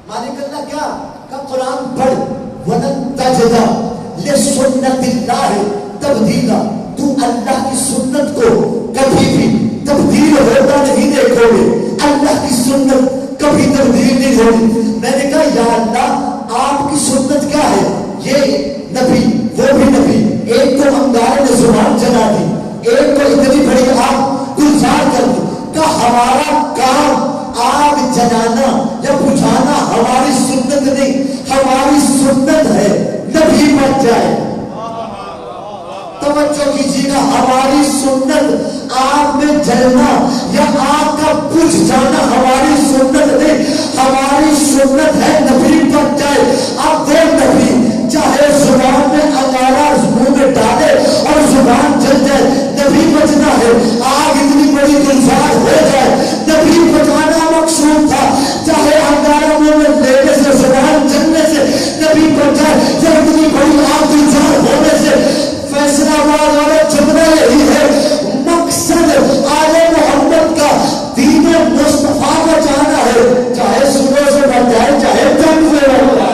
مالک اللہ کیا کہ قرآن پڑھ وَلَن تَجِدَ لِسُنَّتِ اللَّهِ تَبْدِيلًا. تم اللہ کی سنت کو کبھی بھی تبدیل ہوتا نہیں دیکھو گے. اللہ کی سنت کبھی تبدیل نہیں ہوگی. میں نے کہا یا اللہ آپ کی سنت کیا ہے, یہ نبی وہ بھی نبی. ایک تو انگارے نے زبان جلا دی, ایک تو اتنی بڑی آگ گلزار کر دی. کہ ہمارا کام آگ جلانا یا بجھانا ہماری سنت نہیں, ہماری سنت ہے نبی بچ جائے. توجہ کیجیے گا, ہماری سنت آگ میں جلنا یا آگ کا بجھ جانا ہماری سنت نہیں, ہماری سنت ہے نبی بچ جائے. اب وہ نبی چاہے زبان میں انگارہ منہ میں ڈالے اور زبان جل جائے, نبی بچنا ہے. آگ اتنی بڑی گلزار ہو جائے, نبی بچانا مقصود تھا. چاہے انگارہ منہ میں لینے سے, زبان جلنے سے نبی بچ جائے, یا اتنی بڑی آگ گلزار ہونے سے. فیصلہ آباد والے جملہ یہی ہے, مقصد آل محمد کا دین مصطفیٰ کو جانا ہے, چاہے صبح سے بن جائے چاہے جنگ سے بن جائے.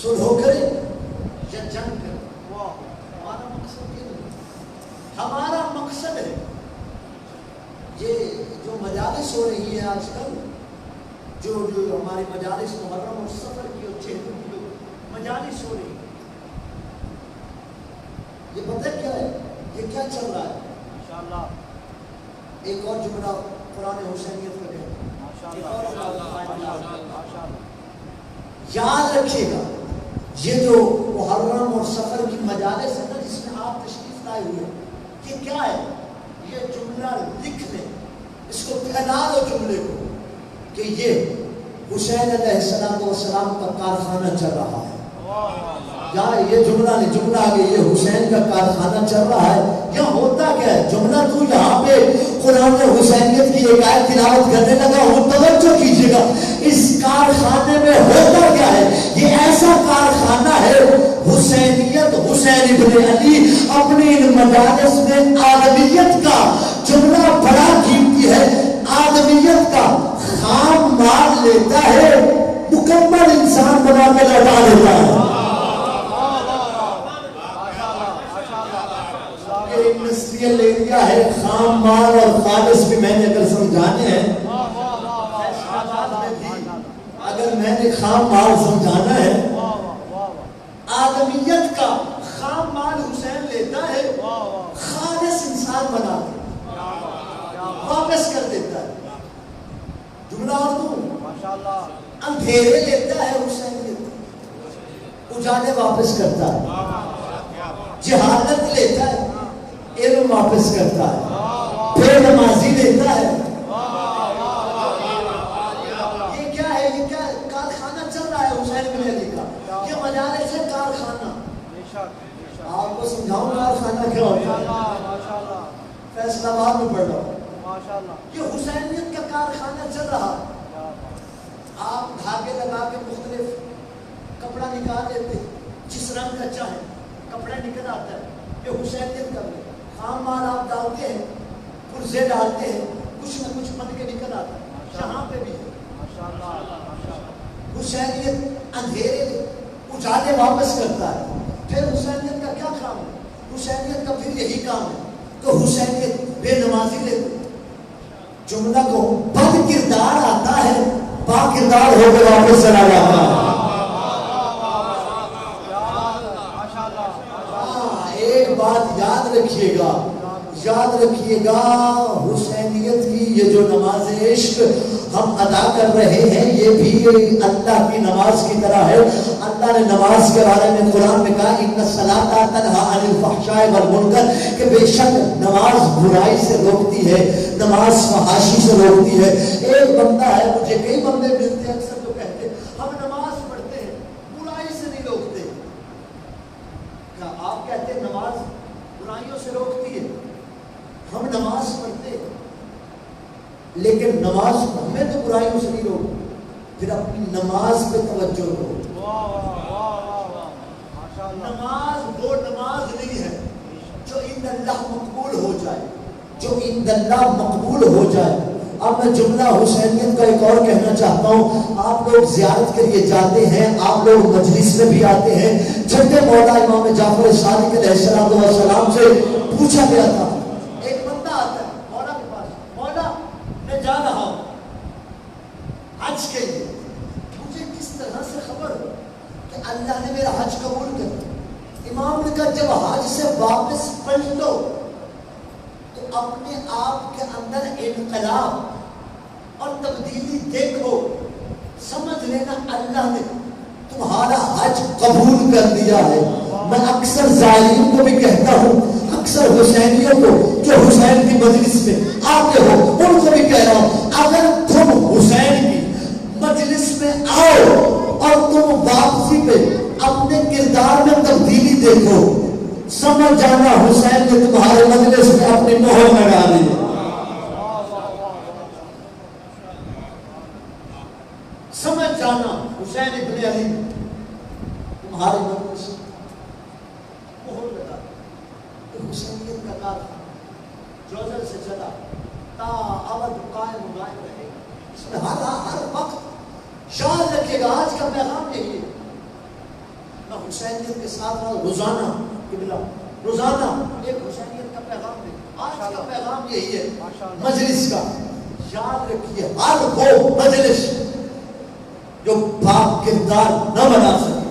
سلو کرے یا جنگ کرے, ہمارا مقصد یہ نہیں. ہمارا مقصد ہے یہ جو مجالس ہو رہی ہے آج کل, جو ہماری مجالس محرم اور سفر کی اور چہروں کی جو مجالس ہو رہی ہے, یہ پتہ کیا ہے, یہ کیا چل رہا ہے. انشاءاللہ ایک اور جملہ قرآن حسینیت کا ہے, یاد رکھیے گا یہ جو محرم اور سفر کی مجالس ہے نا جس میں آپ تشریف لائے ہوئے, یہ کیا ہے, یہ جملہ لکھ لیں, اس کو پھیلا دو جملے کو کہ یہ حسین علیہ السلام کا کارخانہ چل رہا ہے. یا یہ جملہ نہیں, جملہ آگے یہ حسین کا کارخانہ چل رہا ہے. یہاں ہوتا کیا ہے, جملہ تو یہاں پہ قرآن حسینیت کی ایک آیت تلاوت کرنے لگا ہوں, توجہ کیجیے گا اس کارخانے میں ہوتا کیا ہے. یہ ایسا کارخانہ ہے حسینیت, حسین ابن علی اپنی ان مجالس میں آدمیت کا جملہ بڑا قیمتی ہے, آدمیت کا خام مال لیتا ہے, مکمل انسان بنا کے لوٹا دیتا ہے. انڈسٹریل ایریا ہے, خام مال اور خالص بھی میں نے اگر سمجھانے ہیں, اگر میں نے خام مال سمجھانا ہے, آدمیت کا خام مال حسین لیتا ہے, خالص انسان بنا کے واپس کر دیتا ہے. جملہ اور تو اندھیرے لیتا ہے حسین, اجالے واپس کرتا ہے. جہالت لیتا ہے, علم واپس کرتا ہے. بے نمازی لیتا ہے. یہ کیا ہے؟ یہ کیا کارخانہ چل رہا ہے حسین بن علی کا. یہ مجالس ہے کارخانہ. آپ کو سمجھاؤں کارخانہ کیا ہوتا ہے؟ فیصلہ آباد میں پڑھ رہا ہوں. یہ حسینیت کا کارخانہ چل رہا. آپ دھاگے لگا کے مختلف کپڑا نکال لیتے، جس رنگ کا چاہے کپڑا نکل آتا ہے. یہ حسینیت کا بھی خام مال آپ ڈالتے ہیں، پرزے ڈالتے ہیں، کچھ نہ کچھ بن کے نکل آتا ہے. یہاں پہ بھی ہے حسینیت. اندھیرے اجالے واپس کرتا ہے. پھر حسینیت کا کیا کام ہے؟ حسینیت کا پھر یہی کام ہے کہ حسینیت بے نمازی لیتے. جملہ کو بد کردار آتا ہے، با کردار ہو کے واپس چلا جاتا ہے. ایک بات یاد رکھیے گا، یاد رکھیے گا، حسینیت کی یہ جو نماز عشق ہم ادا کر رہے ہیں یہ بھی اللہ کی نماز کی طرح ہے. اللہ نے نماز کے بارے میں قرآن میں کہا ان الصلاۃ تنہی عن الفحشاء والمنکر، کہ بے شک نماز برائی سے روکتی ہے، نماز فحاشی سے روکتی ہے. ایک بندہ ہے، مجھے کئی بندے ملتے ہیں اکثر جو کہتے ہیں ہم نماز پڑھتے ہیں برائی سے نہیں روکتے. کیا آپ کہتے ہیں نماز برائیوں سے روکتی ہے؟ ہم نماز پڑھتے ہیں لیکن نماز ہمیں تو برائیوں سے نہیں روکتی. پھر اپنی نماز پہ توجہ کرو. نماز وہ نماز نہیں ہے جو عند اللہ مقبول ہو جائے، جو عند اللہ مقبول ہو جائے. اب میں جملہ حسینیت کا ایک اور کہنا چاہتا ہوں. آپ لوگ زیارت کے لیے جاتے ہیں، آپ لوگ مجلس میں بھی آتے ہیں. چھٹے مولا امام جعفر صادق علیہ السلام سے پوچھا گیا تھا، ایک بندہ آتا ہے مولا کے پاس، مولا میں جا رہا ہوں حج کے لیے، مجھے کس طرح سے خبر کہ اللہ نے میرا حج قبول کر دیا؟ امام نے کہا جب حج سے واپس پلٹو تو اپنے آپ کے اندر انقلاب اور تبدیلی دیکھو، سمجھ لینا اللہ نے تمہارا حج قبول کر دیا ہے. میں اکثر زائرین کو بھی کہتا ہوں، اکثر حسینیوں کو جو حسین کی مجلس میں آتے ہو ان کو بھی کہہ رہا ہوں، اگر تم حسین کی مجلس میں آؤ اور تم واپسی پہ اپنے کردار میں تبدیلی دیکھو، سمجھ جانا حسین نے تمہارے مجلس میں اپنی مہر لگا دی. سمجھ جانا حسین ابن علی تمہارے مجلس میں مہر لگا دی. حسینیت کا کارخانہ جوزل سے چلا تا ابد قائم رہے. اس میں ہر وقت یاد رکھیے گا آج کا پیغام یہی ہے. میں حسینیت کے ساتھ روزانہ روزانہ ایک حسینیت کا پیغام دے. آج کا پیغام یہی ہے مجلس کا. یاد رکھیے ہر وہ مجلس جو پاک کردار نہ بنا سکے،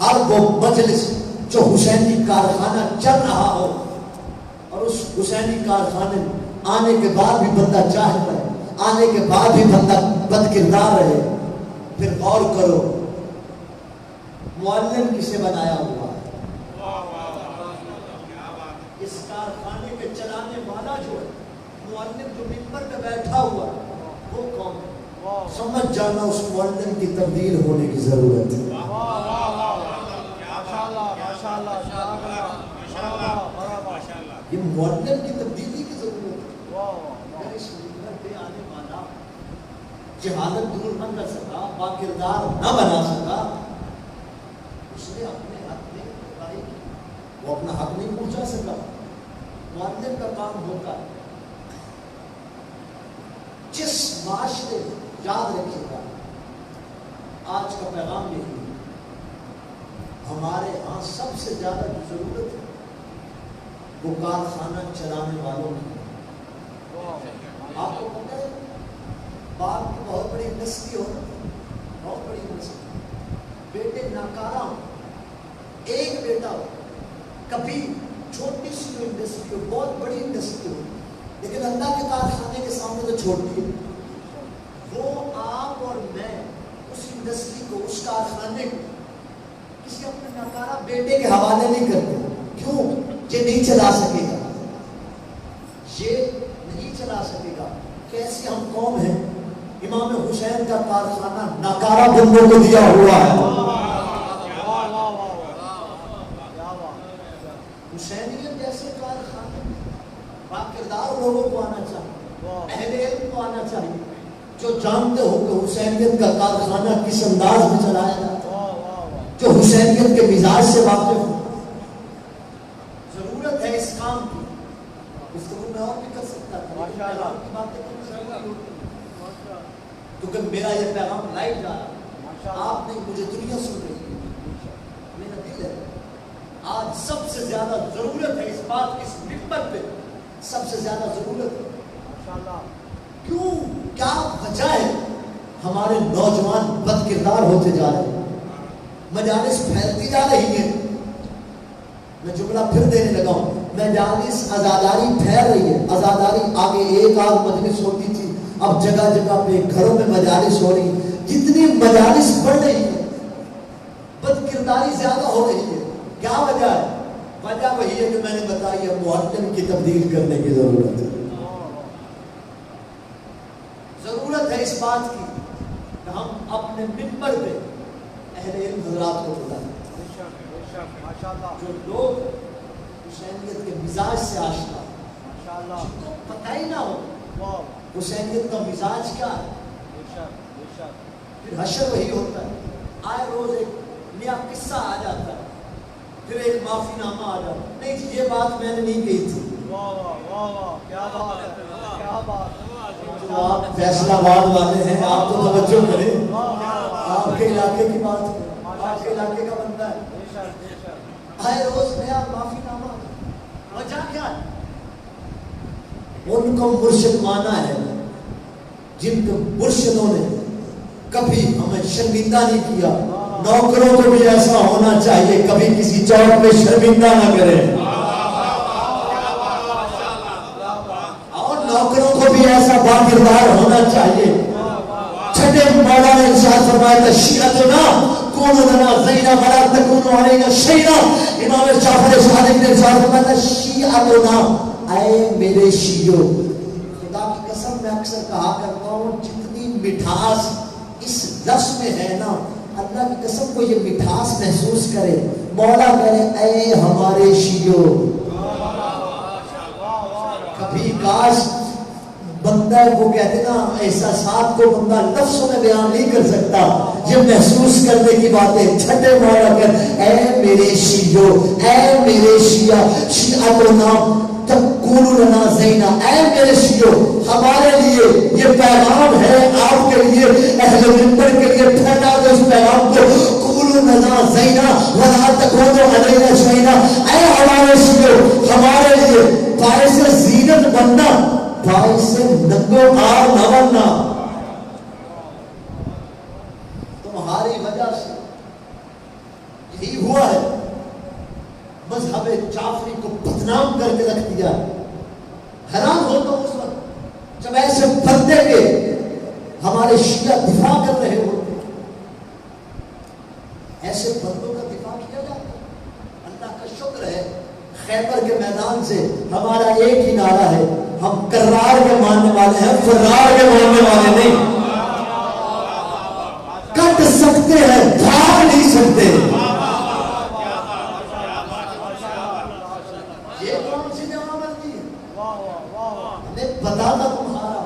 ہر وہ مجلس جو حسینی کارخانہ چل رہا ہو اور اس حسینی کارخانے آنے کے بعد بھی بندہ جاہل رہے، آنے کے بعد بھی بندہ بد کردار رہے، پھر غور کرو معلم کسے بنایا ہوا ہے. اس کارخانے کے چلانے والا جو ہے معلم جو منبر پہ بیٹھا ہوا ہے وہ کون ہے؟ سمجھ جانا اس معلم کی تبدیل ہونے کی ضرورت ہے. یہ معلم کی تبدیلی کی ضرورت ہے. اگر اس منبر پہ آنے والا جہالت دور نہ کر سکا، باکردار نہ بنا سکا، اس نے اپنے حق میں کوتاہی کی، وہ اپنا حق نہیں پہنچا سکا. معلم کا کام ہوتا ہے جس معاشرے میں، یاد رکھیے گا آج کا پیغام یہی ہے، ہمارے ہاں سب سے زیادہ جو ضرورت ہے وہ کارخانہ چلانے والوں کی. آپ کو پتہ ہے باپ کی بہت بڑی انڈسٹری ہو، بہت بڑی انڈسٹری، بیٹے ناکارہ ہو، ایک بیٹا ہو، کبھی چھوٹی سی جو انڈسٹری ہو بہت بڑی انڈسٹری ہو، لیکن اللہ کے کارخانے کے سامنے تو چھوٹی ہے. وہ آپ اور میں اس انڈسٹری کو، اس کارخانے کو کسی اپنے ناکارہ بیٹے کے حوالے نہیں کرتے. کیوں؟ یہ نہیں چلا سکے گا. یہ نہیں چلا سکے گا. کیسی ہم قوم ہیں. امام حسین کا کارخانہ ناکارہ بندوں کو دیا ہوا ہے. حسینیت جیسے کارخانہ باکردار لوگوں کو آنا چاہیے, اہل علم کو آنا چاہیے, جو جانتے ہو کہ حسینیت کا کارخانہ کس انداز میں چلایا جاتا ہے, جو حسینیت کے مزاج سے واقف ہو. ضرورت ہے اس کام کی. گفتگو میں اور بھی کر سکتا تھا کی باتیں کیونکہ میرا یہ پیغام لائیو جا رہا ہے. آپ نہیں, مجھے دنیا سن رہی ہے, میرا دل ہے. آج سب سے زیادہ ضرورت ہے اس بات کی, اس منبر پہ سب سے زیادہ ضرورت ہے. کیوں, کیا وجہ ہے؟ ہمارے نوجوان بد کردار ہوتے جا رہے ہیں, مجالس پھیلتی جا رہی ہیں. میں جملہ پھر دینے لگا ہوں, مجالس ازاداری پھیل رہی ہے. ازاداری آگے ایک آدھ مجلس ہوتی تھی, اب جگہ جگہ پہ گھروں میں مجالس ہو رہی. جتنی مجالس بڑھ رہی ہے بد کرداری زیادہ ہو رہی ہے. کیا وجہ ہے؟ وجہ وہی ہے جو میں نے بتائی ہے, معلم کی تبدیل کرنے کی ضرورت ہے. ضرورت ہے اس بات کی کہ ہم اپنے منبر پہ اہل علم حضرات کو بتائیں, جو لوگ حسینیت کے مزاج سے آشنا, جن کو پتہ ہی نہ ہو حسینیت کا مزاج کیا ہے. پھر حشر وہی ہوتا ہے, آئے روز ایک نیا قصہ آ جاتا ہے, پھر ایک معافی نامہ آ جاتا ہے. نہیں جی, یہ بات میں نے نہیں کہی تھی. آپ فیصلہ آباد والے ہیں, آپ تو توجہ کریں. آپ کے علاقے کی بات ہے, آپ کے علاقے کا بندہ ہے. آئے روز نیا معافی نامہ. وجہ کیا ہے؟ ان کو مرشد مانا ہے جن کو مرشدوں نے کبھی ہمیں شرمندہ نہیں کیا. نوکروں کو بھی ایسا ہونا چاہیے, کبھی کسی چوک پہ شرمندہ نہ کرے. اور نوکروں کو بھی ایسا باکردار ہونا چاہیے. چھٹے مولا نے ارشاد فرمایا تھا, شیعتنا کونوا لنا زینا ولا تکونوا علینا شیئا. امام جعفر صادق نے ارشاد فرمایا تھا, شیعتنا, اے میرے شیعو. خدا کی قسم میں اکثر کہا کرتا ہوں, جتنی مٹھاس اس لفظ میں ہے نا, اللہ کی قسم کو یہ مٹھاس محسوس کرے. مولا کہے اے ہمارے شیعو. کبھی کاش بندہ کو کہتے نا, احساسات کو بندہ لفظوں میں بیان نہیں کر سکتا, یہ محسوس کرنے کی باتیں. چھٹے مولا کہے اے میرے شیعو, اے میرے شیعہ, شیعتنا تقولوا لنا زینا, اے میرے شیعو ہمارے لیے یہ پیغام ہے, آپ کے لیے اہل منبر کے لیے پھیلا دو اس پیغام کو. قولوا لنا زینا ولا تکونوا علینا شیئا. اے ہمارے شیعو ہمارے لیے باعث زینت بننا, باعث ننگو آر نہ بننا. تمہاری وجہ سے یہی ہوا ہے, مذہب جعفری کو بدنام کر کے رکھ دیا. حیران ہوتا ہوں اس وقت جب ایسے بندے کے ہمارے شیعہ دفاع کر رہے ہوتے. ایسے بندوں کا دفاع کیا جاتا. اللہ کا شکر ہے, خیبر کے میدان سے ہمارا ایک ہی نعرہ ہے, ہم کرار کے ماننے والے ہیں, فرار کے ماننے والے نہیں. کٹ سکتے ہیں, بھاگ نہیں سکتے. پتا تھا تمہارا,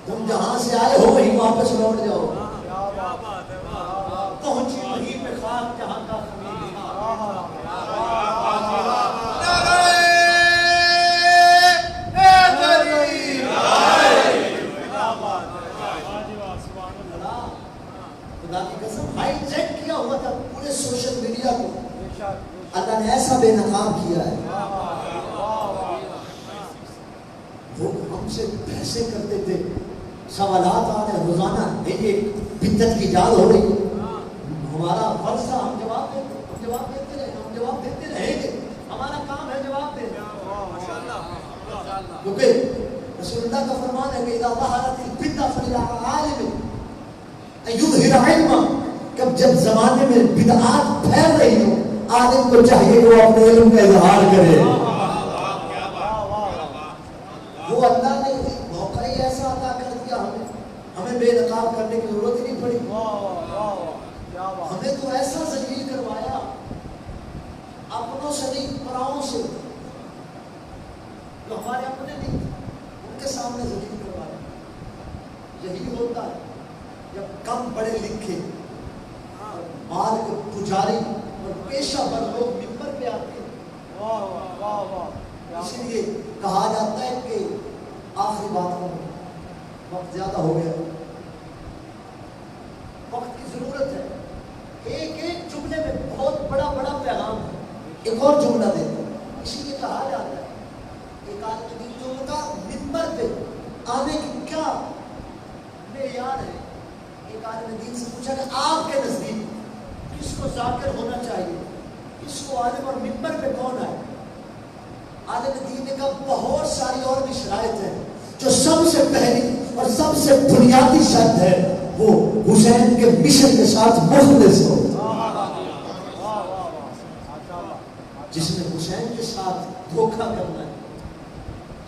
تم جہاں سے آئے ہو وہیں واپس لوٹ جاؤ. پہنچی وہیں پہ خاک جہاں کا خمیر تھا. خدا کی قسم ہائی جیک کیا ہوا تھا پورے سوشل میڈیا کو. اللہ نے ایسا بے نقاب کیا ہے. وہ ہم سے بحثیں کرتے تھے, سوالات آ رہے روزانہ, یہ بدعت کی ایجاد ہو رہی ہے. ہمارا فرض تھا, ہم جواب دیتے رہے, ہم جواب دیتے رہیں گے. ہمارا کام ہے جواب دینا. کیونکہ رسول اللہ کا فرمان ہے کہ اذا ظہرت البدعۃ فللعالم ان یظہر علما, جب زمانے میں بدعات پھیل رہی ہو, عالم کو چاہیے کہ وہ اپنے علم کا اظہار کرے. ہمیں تو ایسا ذلیل کروایا، اپنوں سے نہیں پراؤں سے، جو ہمارے اپنے نہیں ان کے سامنے ذلیل کروایا۔ یہی ہوتا ہے جب کم پڑھے لکھے مال کے پجاری اور پیشہ ور لوگ ممبر پہ آتے ہیں۔ واہ واہ واہ واہ، اس لیے کہا جاتا ہے کہ آخری باتوں میں وقت زیادہ ہو گیا، وقت کی ضرورت ہے، ایک ایک جملے میں بہت بڑا بڑا پیغام ہے۔ ایک اور جملہ دیتا ہوں، اسی لیے کہا جاتا ہے ایک آدمی دین جو کا ممبر پہ آنے کی کیا معیار ہے۔ ایک آدمی دین سے پوچھا کہ آپ کے نزدیک کس کو ذاکر ہونا چاہیے، کس کو عالم، اور ممبر پہ کون ہے؟ عالم دین نے کہا بہت ساری اور بھی شرائط ہیں، جو سب سے پہلی اور سب سے بنیادی شرط ہے وہ حسین کے مشن کے ساتھ مخلص ہو۔ جس نے حسین کے ساتھ دھوکہ کرنا ہے،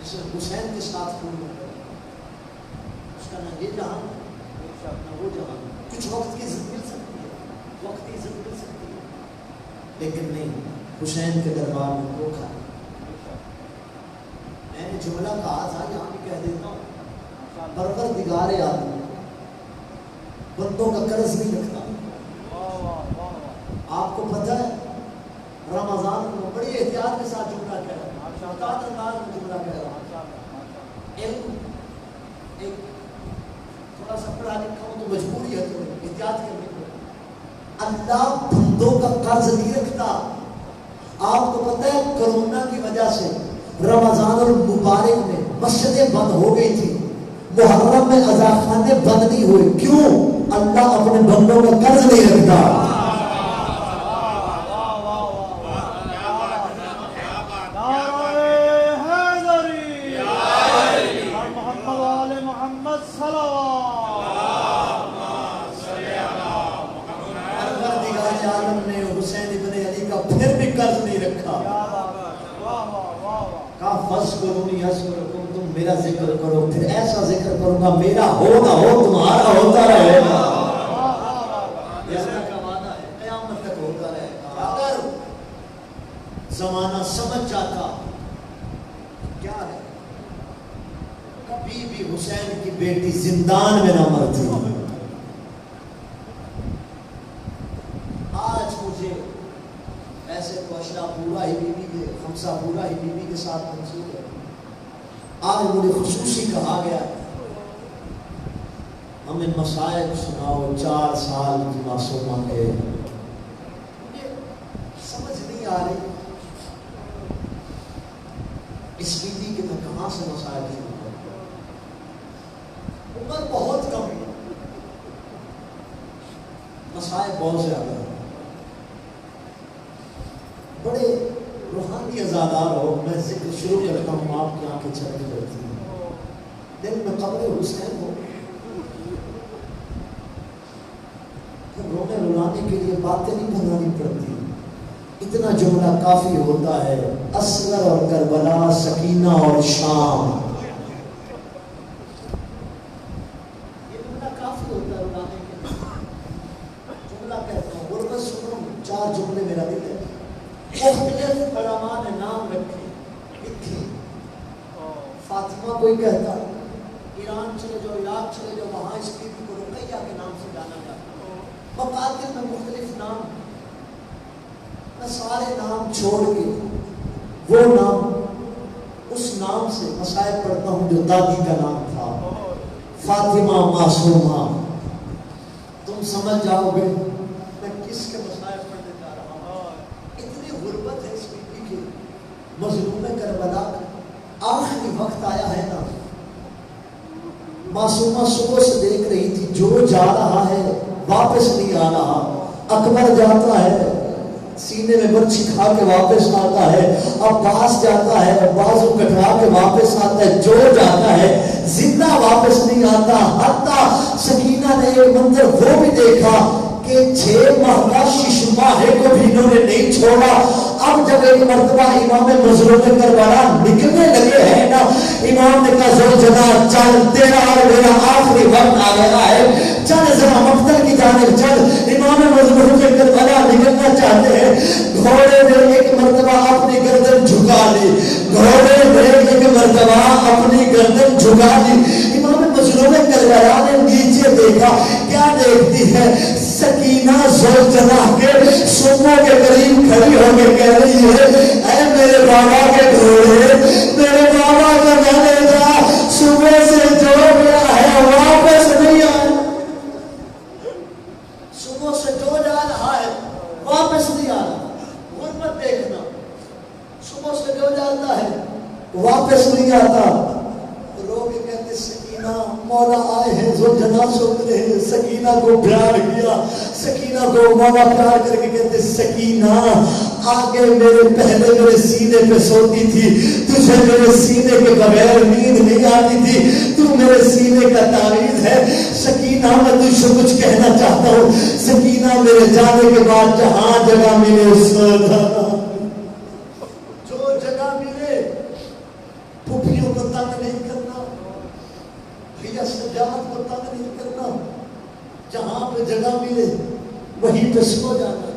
جس نے حسین کے ساتھ کرنا ہے، اس کا نہ یہ جہان نہ وہ جہان۔ کچھ وقت کی عزت مل سکتی ہے، وقت کی عزت مل سکتی ہے، لیکن نہیں حسین کے دربار میں دھوکہ۔ میں نے جملہ کہا تھا، یہاں بھی کہہ دیتا ہوں، پروردگار عالم بندوں کا قرض نہیں رکھتا۔ آپ کو پتہ ہے رمضان کو بڑی احتیاط کے ساتھ جملہ کہہ رہا ہوں، محتاط انداز میں جملہ کہہ رہا ہوں۔ علم ایک تھوڑا سا پڑھا لکھا ہوں تو مجبوری ہے، تو احتیاط کرنی پڑے۔ اللہ بندوں کا قرض نہیں رکھتا۔ آپ کو پتہ ہے کرونا کی وجہ سے رمضان المبارک میں مسجدیں بند ہو گئی تھی، محرم میں عزاخانے بند نہیں ہوئے، کیوں؟ اللہ اپنے بندوں کا قرض نہیں رکھتا۔ تم میرا ذکر کرو، پھر ایسا ذکر کروں گا میرا ہو نہ ہو تمہارا ہوتا رہے گا۔ اللہ کا وعدہ ہے قیامت تک ہوتا رہے گا۔ اگر زمانہ سمجھ جاتا کیا ہے، کبھی بھی حسین کی بیٹی زندان میں نہ مرتی۔ آج مجھے ایسے تو اشرا پورا ہی بیوی کے خمسہ پورا ہی بیوی کے ساتھ منسوخ ہے، آج مجھے خصوصی کہا گیا ہمیں مسائل سناؤ 4 سال کی معصومہ کے۔ مجھے سمجھ نہیں آ رہی اس بیٹی کے میں کہاں سے مسائل شروع کروں۔ عمر بہت کم ہے، مسائل بہت زیادہ، بڑے روحانی ازادار ہو۔ میں ذکر شروع کرتا ہوں، آپ کی آنکھیں چمک جاتی ہیں۔ دل میں قبر حسین ہو، رونے رلانے کے لیے باتیں نہیں بنانی پڑتی، اتنا جملہ کافی ہوتا ہے۔ اصغر اور کربلا، سکینہ اور شام، یہ جملہ کافی ہوتا ہے رلانے کے لیے۔ جملہ کہتا ہوں، غربت سنو، 4 جملے میرا دل ہے۔ مختلف علماء نے نام رکھے لکھے، فاطمہ کوئی کہتا ایران چلے جاؤ، عراق چلے جاؤ، وہاں اس بیوی کو رقیہ کے نام سے جانا جاتا۔ مقاتل میں مختلف نام، میں سارے نام چھوڑ کے وہ نام، اس نام سے مسائل پڑھتا ہوں جو دادی کا نام تھا، فاطمہ معصومہ۔ تم سمجھ جاؤ گے میں کس کے مسائل پڑھنے جا رہا ہوں۔ اتنی غربت ہے اس بیوی کی، مظلوم کربلا کا آخری وقت آیا ہے نا۔ معصومہ صبح سے دیکھ رہی تھی جو جا رہا ہے واپس نہیں آ رہا، اکبر جاتا ہے سینے میں برچھی کھا کے واپس آتا ہے، عباس جاتا ہے بازو کٹوا کے واپس آتا ہے، جو جاتا ہے زندہ واپس نہیں آتا۔ حتیٰ سکینہ نے ایک منظر وہ بھی دیکھا کہ 6 ماہ کا ششماہے کو بھی انہوں نے نہیں چھوڑا۔ اب جب ایک مرتبہ امام مظلوم کربلا نکلنے لگے ہیں نا، امام نے کہا زوجنا چل، تیرا اور میرا آخری وقت آ گیا ہے، چل ذرا مقتل کی جانب چل۔ امام مظلوم کربلا نکلنا چاہتے ہیں، گھوڑے نے ایک مرتبہ اپنی گردن جھکا لی، گھوڑے نے ایک مرتبہ اپنی گردن جھکا لی۔ امام مظلوم کربلا نے نیچے دیکھا، کیا دیکھتی ہے؟ سکینہ ذوالجناح کے سموں کے قریب کھڑی ہو کے کہہ رہی ہے، اے میرے بابا کے گھوڑے، میرے بابا کا نیزہ صبح سے جو گیا ہے واپس نہیں آیا، صبح سے جو جا رہا ہے واپس نہیں آ رہا۔ غربت دیکھنا، صبح سے جو جاتا ہے واپس نہیں آتا۔ لوگ کہتے سکینہ مولا آئے ہیں، ذوالجناح سے اترے ہیں، سکینہ کو پیار کیا، سکینہ کو مولا پیار کر کے کہتے سکینہ آگے میرے سینے پہ سوتی تھی، تجھے میرے سینے کے بغیر نیند نہیں آتی تھی، تو میرے سینے کا تعویذ ہے۔ سکینہ میں تجھ سے کچھ کہنا چاہتا ہوں، سکینہ میرے جانے کے بعد جہاں جگہ ملے اس کو جو جگہ ملے، پھوپھیوں کو تنگ نہیں کرنا، بھیا سجاد کو تنگ نہیں کرنا، جہاں پہ جگہ ملے وہیں پہ سو جانا۔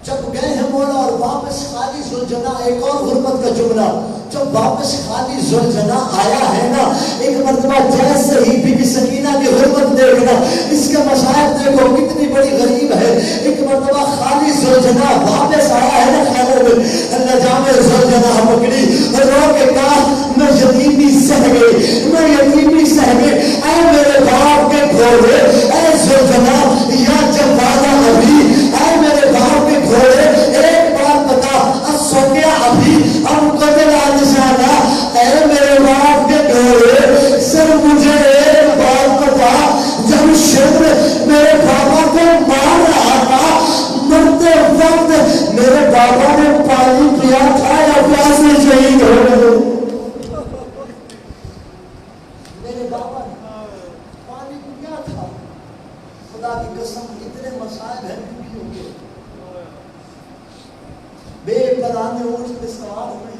جب گئے ہیں مولا اور واپس خالی ذوالجناح، ایک اور غربت کا جملہ، جب واپس خالی ذوالجناح آیا ہے نا، ایک مرتبہ جیسے ہی بی بی سکینہ کی غربت دیکھنا، اس کے مصائب دیکھو کتنی بڑی غریب ہے۔ ایک مرتبہ خالی ذوالجناح واپس آیا ہے نا خیموں میں، اللہ جامع ذوالجناح پکڑی اور رو کے کہا میں یتیمی سہ گئی، میں یتیمی سہ گئی، اے میرے باپ کے گھوڑے، اے ذوالجناح یا جب وعدہ ابھی، اے میرے باپ کے گھوڑے ایک بات بتا، سو گیا ابھی ہم کو دلا نشانہ، اے میرے باپ کے گھوڑے سر مجھے ایک بات بتا، جب شیر میرے بابا کو مار رہا تھا مرتے وقت میرے بابا نے پانی پیا تھا یا پیاسے شہید ہو گئے؟ میرے بابا نے پانی پیا تھا، خدا کی قسم اتنے مسائل ہیں بیویوں کے، بے پرانے اونٹ پہ سوار ہوئی،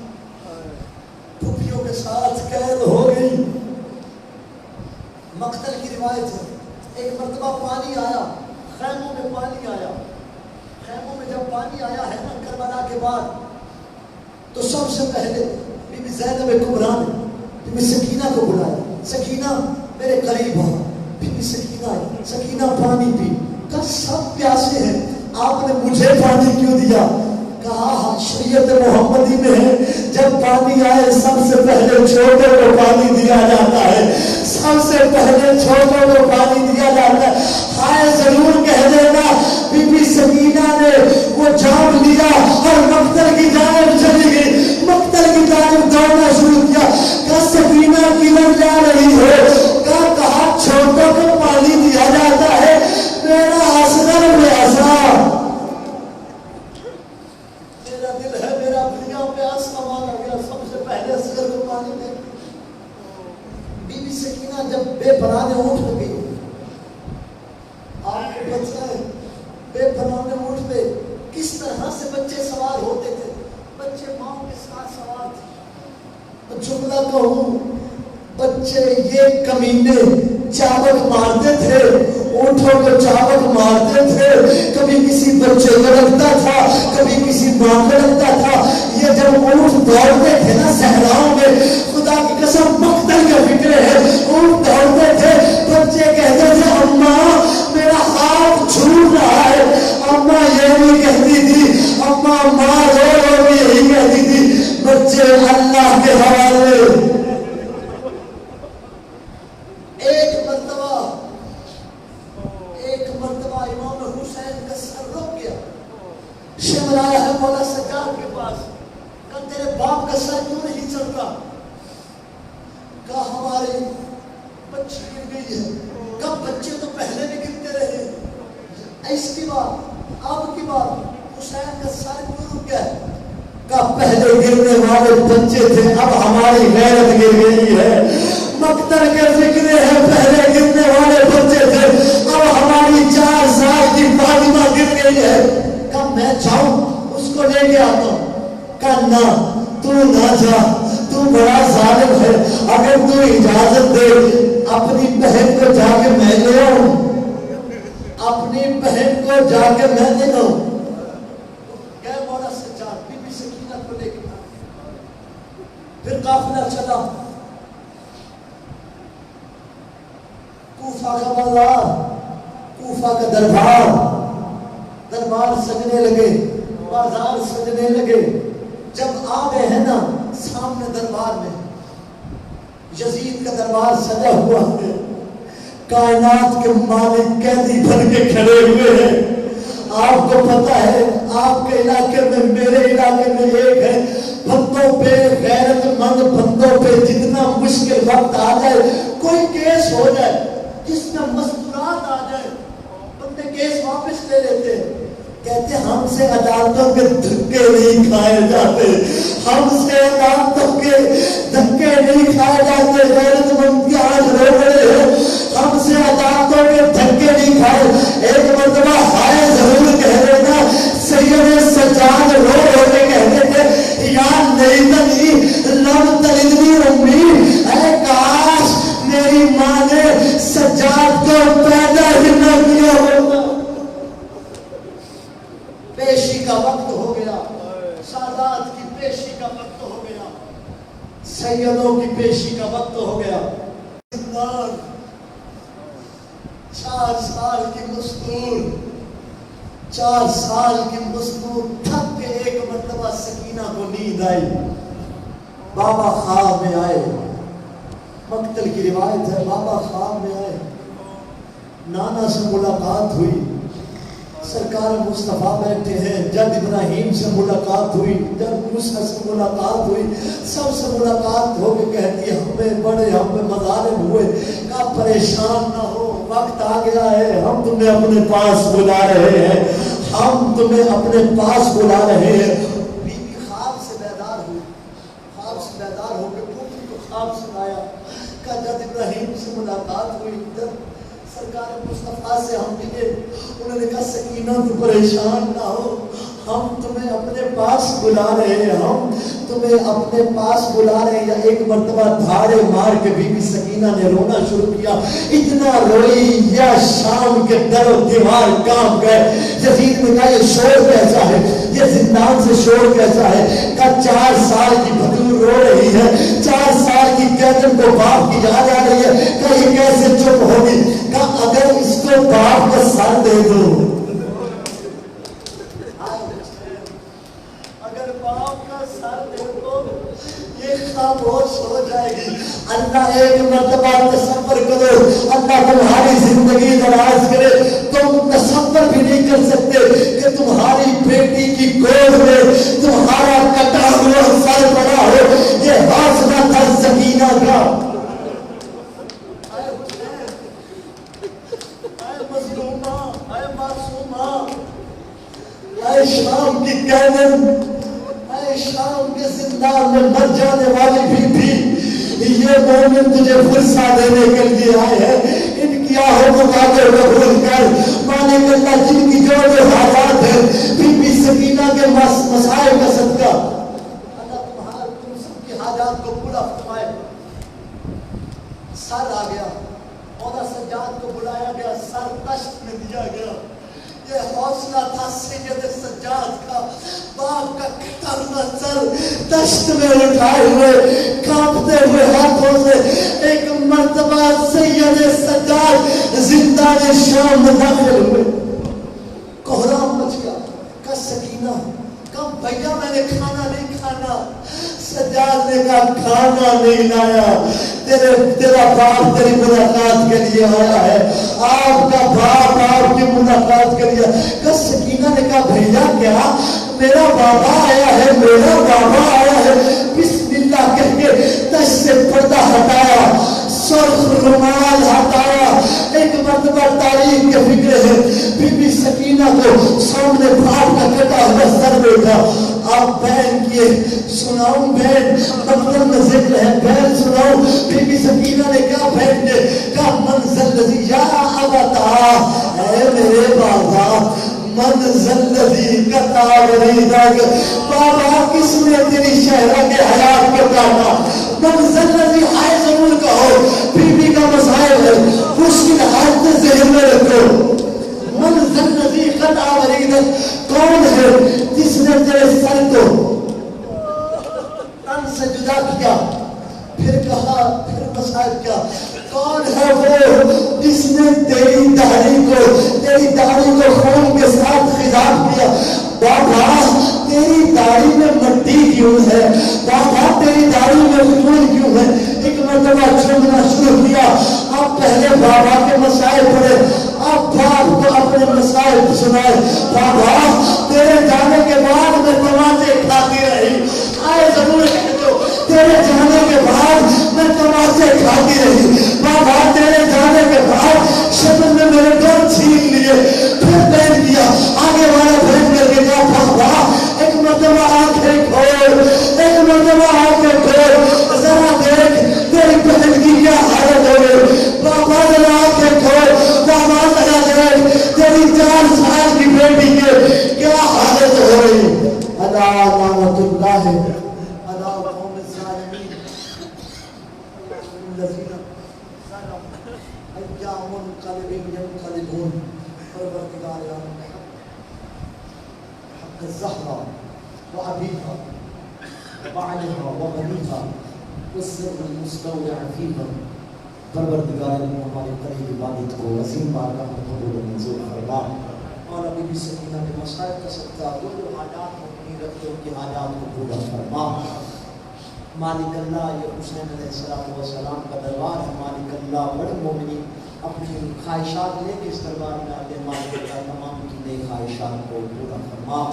پھوپھیوں کے ساتھ قید ہو گئی۔ مقتل کی روایت ہے، ایک مرتبہ پانی آیا، خیموں میں پانی آیا، خیموں میں جب پانی آیا ہے نا کربلا کے بعد، تو سب سے پہلے بی بی زینب کبریٰ نے بی بی سکینہ کو بلایا، سکینہ میرے قریب ہو، بی بی سکینہ آئی، سکینہ پانی پی، کہا سب پیاسے ہیں، آپ نے مجھے پانی کیوں دیا؟ کہا شریعت محمدی میں ہے جب پانی آئے سب سے پہلے چھوٹوں کو پانی دیا جاتا ہے، سب سے پہلے چھوٹوں کو پانی دیا جاتا ہے۔ ہائے ضرور کہہ دینا بی بی سکینہ نے وہ جام لیا اور مقتل کی جانب چلی گئی، مقتل کی جانب دوڑنا شروع کیا، کہا سکینہ کدھر جا رہی ہو؟ کہا چھوٹوں کو پانی دیا جاتا ہے، میرا اصغر پیاسا، جب بے پرانے اونٹ پہ گئی، آپ کو پتہ ہے بے پرانے اونٹ پہ کس طرح سے بچے سوار ہوتے تھے، بچے ماں کے ساتھ سوار تھے۔ جملہ کہوں، بچے یہ کمینے چابک مارتے تھے، اونٹوں کو چابک مارتے تھے، کبھی کسی بچے کو لگتا تھا، کبھی کسی ماں کو لگتا تھا۔ یہ جب اونٹ دوڑتے تھے نا صحراؤں میں، خدا کی قسم مقتل کا فکر ہے، اونٹ دوڑتے تھے، بچے کہتے تھے اماں میرا ہاتھ چھوٹ رہا ہے، اماں یہ نہیں کہتی تھی، اماں ماں رو رو کے یہی کہتی تھی، بچے اللہ کے حوالے۔ ایک مرتبہ امام حسین کا سر رک گیا، شمر آیا ہے مولا سجاد کے پاس، کہا تیرے باپ کا سر کیوں نہیں چلتا؟ کہا ہماری بچی گر گئی ہے، کہا بچے تو پہلے بھی گرتے رہے، اس کی بات اب کی بات حسین کا سر کیوں رک گیا؟ کہا پہلے گرنے والے بچے تھے، اب ہماری غیرت گر گئی ہے، مقتل کے فکر ہے، پہلے گرنے والے بچے تھے، اب ہماری 4 سال کی فاطمہ گر گئی ہے۔ کہا میں جاؤں اس کو لے کے آتا ہوں؟ کہا نہ تو نہ جا، تو بڑا ظالم ہے، اگر تو اجازت دے اپنی بہن کو جا کے میں لے آؤں۔ اپنی بہن کو جا کے میں نے کہوں گئے مولا سجاد بی بی سکینہ کو لے کے پھر قافلہ چلا کوفہ کا بازار، کوفہ کا دربار سجنے لگے، بازار سجنے لگے. جب آ گئے ہیں نا سامنے دربار میں یزید کا دربار سجا ہوا ہے، کائنات کے مالک قیدی بن کے کھڑے ہوئے ہیں. آپ کو پتا ہے آپ کے علاقے میں میرے علاقے میں ایک ہے، بندوں پہ غیرت مند بندوں پہ جتنا مشکل وقت آ جائے، کوئی کیس ہو جائے جس میں مستورات آ جائے، بندے کیس واپس لے لیتے ہیں. کہتے ہم سے عدالتوں کے دھکے نہیں کھائے جاتے، ہم سے عدالتوں کے دھکے نہیں کھائے جاتے. غیرت مند کی آج رو رہے ہیں، ہم سے عدالتوں کے دھکے نہیں کھائے. ایک مرتبہ ہائے ضرور کہہ دینا. سید سجاد رو رو کے کہتے تھے یا لیتنی لم تلدنی امی، اے کاش میری ماں نے سجاد کو پیدا ہی نہ کیا ہوتا. پیشی کا وقت ہو گیا، سادات کی پیشی کا وقت ہو گیا، سیدوں کی پیشی کا وقت ہو گیا. 4 سال کی مستور، 4 سال کی مستور تھک کے ایک مرتبہ سکینہ کو نیند آئی. بابا خواب میں آئے، مقتل کی روایت ہے، بابا خواب میں آئے، نانا سے ملاقات ہوئی. سرکار مصطفیٰ بیٹھے ہیں، جد ابراہیم سے ملاقات ہوئی، جد موسیٰ سے ملاقات ہوئی، سب سے ملاقات ہو کے کہتی ہے ہمیں بڑے ہم پہ مظالم ہوئے. کہا پریشان نہ ہو، وقت آ گیا ہے، ہم تمہیں اپنے پاس بلا رہے ہیں، ہم تمہیں اپنے پاس بلا رہے ہیں. بی بی خواب سے بیدار ہوئی، خواب سے بیدار ہو کے پوتری کو خواب سنایا. کہا جد ابراہیم سے ملاقات ہوئی، جب سرکار مصطفیٰ سے ہم ملے، انہوں نے کہا سکینہ تو پریشان نہ ہو، ہم تمہیں اپنے پاس بلا رہے ہیں، ہم تمہیں اپنے پاس بلا رہے ہیں. ایک مرتبہ دھاڑے مار کے بی بی سکینہ نے رونا شروع کیا. اتنا روئی یا شام کے در و دیوار کانپ گئے. یزید نے کہا یہ شور کیسا ہے، یہ زندان سے شور کیسا ہے. کہا 4 سال کی بطور رو رہی ہے، 4 سال کی قیدن کو باپ کی یاد آ رہی ہے. کہا یہ کیسے چپ ہوگی. کہا اگر اس کو باپ کا سر دے دو، اگر باپ کا سر دے دو یہ خاموش ہو جائے گی. اللہ ایک مرتبہ تصور کرو، اللہ تمہاری زندگی دراز کرے، تم تصور بھی نہیں کر سکتے کہ تمہاری بیٹی کی گود میں تمہارا کٹا ہوا سر پڑا ہو. یہ حوصلہ تھا سکینہ کا. اے شام کی قیدن، اے شام کے زندان میں مر جانے والی بھی تھی، یہ مومن تجھے فرصہ دینے کے لیے آئے ہیں. ان کی آہوں کو قابل قبول کر. مالک اللہ جن کی جو حالات ہیں، بی بی سکینہ کے مسائل کا صدقہ اللہ تم سب کی حاجات کو پورا فرمائے. سر آ گیا، مولا سجاد کو بلایا گیا، سر تشت میں دیا گیا. یہ حوصلہ تھا سید سجاد کا، باپ کا کٹا ہوا سر تشت میں اٹھائے ہوئے، کانپتے ہوئے ہاتھوں سے ایک مرتبہ سید سجاد زندان شام میں داخل ہوئے. کوہرام مچ گیا. کہا سکینہ، کہا بھیا میں نے کھانا نہیں کھانا. سجاد نے کہا کھانا نہیں لایا، تیرا باپ تیری ملاقات کے لیے آیا ہے، آپ کا باپ آپ کی ملاقات کے لیے. کہا سکینہ نے کہا بھیا کیا؟ میرا بابا آیا ہے، میرا بابا آیا ہے. بسم اللہ کہہ کے تشت سے پردہ ہٹایا، سرخ رومال ہٹایا. ایک مرتبہ تاریخ کے فکر ہے، بی بی سکینہ کو سامنے باپ کا کٹا ہوا سر بیٹھا. آپ بہن کیے سناؤں، بہن مقدم میں ذکر ہے، بہن سناؤں. بی بی سکینہ نے کہا بہن نے کہا منزل لذی یا ابتا، اے میرے بابا منزل لذی قطع وریدک، بابا کس نے تیری شہرہ کے حیات کو کاٹا. منزل لذی آئے ضرور کہو، بی بی کا مسائل ہے، مشکل حالت ذہن میں رکھو. منزل داڑھی کو خون کے ساتھ خضاب کیا. بابا تیری داڑھی میں مٹی کیوں ہے؟ بابا تیری داڑھی میں خون کیوں ہے؟ ایک مرتبہ چومنا شروع کیا. اب پہلے بابا کے مسائل پڑھے, اب باپ کو اپنے مسائل سنائے. بابا تیرے جانے کے بعد میں تماچے کھاتی رہی. آئے ضرور کہہ دو تیرے جانے کے بعد میں تماچے کھاتی رہی. بابا تیرے جانے کے بعد شکل میں میرے گھر چھین لیے, پھر پہن دیا. آگے والا پھینک کر کے کہا بابا ایک مرتبہ آنکھیں کھول, ایک مرتبہ آنکھیں کھول, ذرا دیکھ تیری بہن کی کیا حالت ہو گئی. بابا ذرا آنکھیں کھول, بابا ذرا دیکھ تیری 4 سال کی بیٹی کے کیا حالت ہو گئی. ادا لعنت اللہ ادا قوم الظالمین الذین ایام منقلبین ینقلبون. پروردگار عالم حق الزہرا وابیہا وبعلہا وبنیہا والسر المستودع فیہا. پروردگار عالم ہمارے قریب عبادت کو عظیم بارگاہ میں قبول و منظور فرما. اور ابھی بھی سکینہ کے مسائل کا صدقہ جو حاجات اپنی رکھتے ان کی حاجات کو پورا فرما. مالک اللہ یہ حسین علیہ السلام کا دربار ہے. مالک اللہ بڑے مومنین اپنی خواہشات لے کے اس دربار میں آتے. مالک اللہ تمام کی نئی خواہشات کو پورا فرما.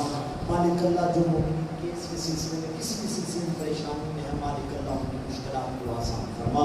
مالک اللہ جو مومنین کے اس کے سلسلے میں کسی بھی سلسلے میں پریشانی میں ہے, مالک اللہ ان کی مشکلات کو آسان فرما.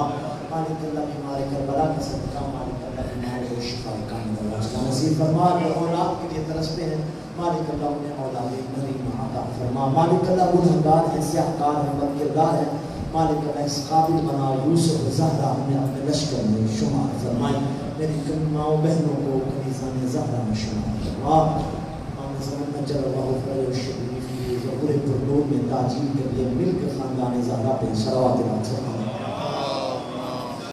مالک اللہ بیمار کربلا کا صدقہ مالک اللہ بیمار و شفا کامل نصیب فرما. جو اولاد کے لیے ترستے ہیں مالک اللہ انہیں اولاد کریم عطا فرما. مالک اللہ گنہگار ہیں, سیاہکار ہیں, بدکردار ہیں. مالک اللہ اس قابل بنا یوسف زہرا انہیں اپنے لشکر میں شمار فرمائی. میری ماؤں بہنوں کو کنیزان زہرا میں شمار فرما. امام زمان نجر اللہ فریو شریف کی ظہور پردور میں تاجیل کے لیے مل کے خاندان زہرا پہ صلوات اللہ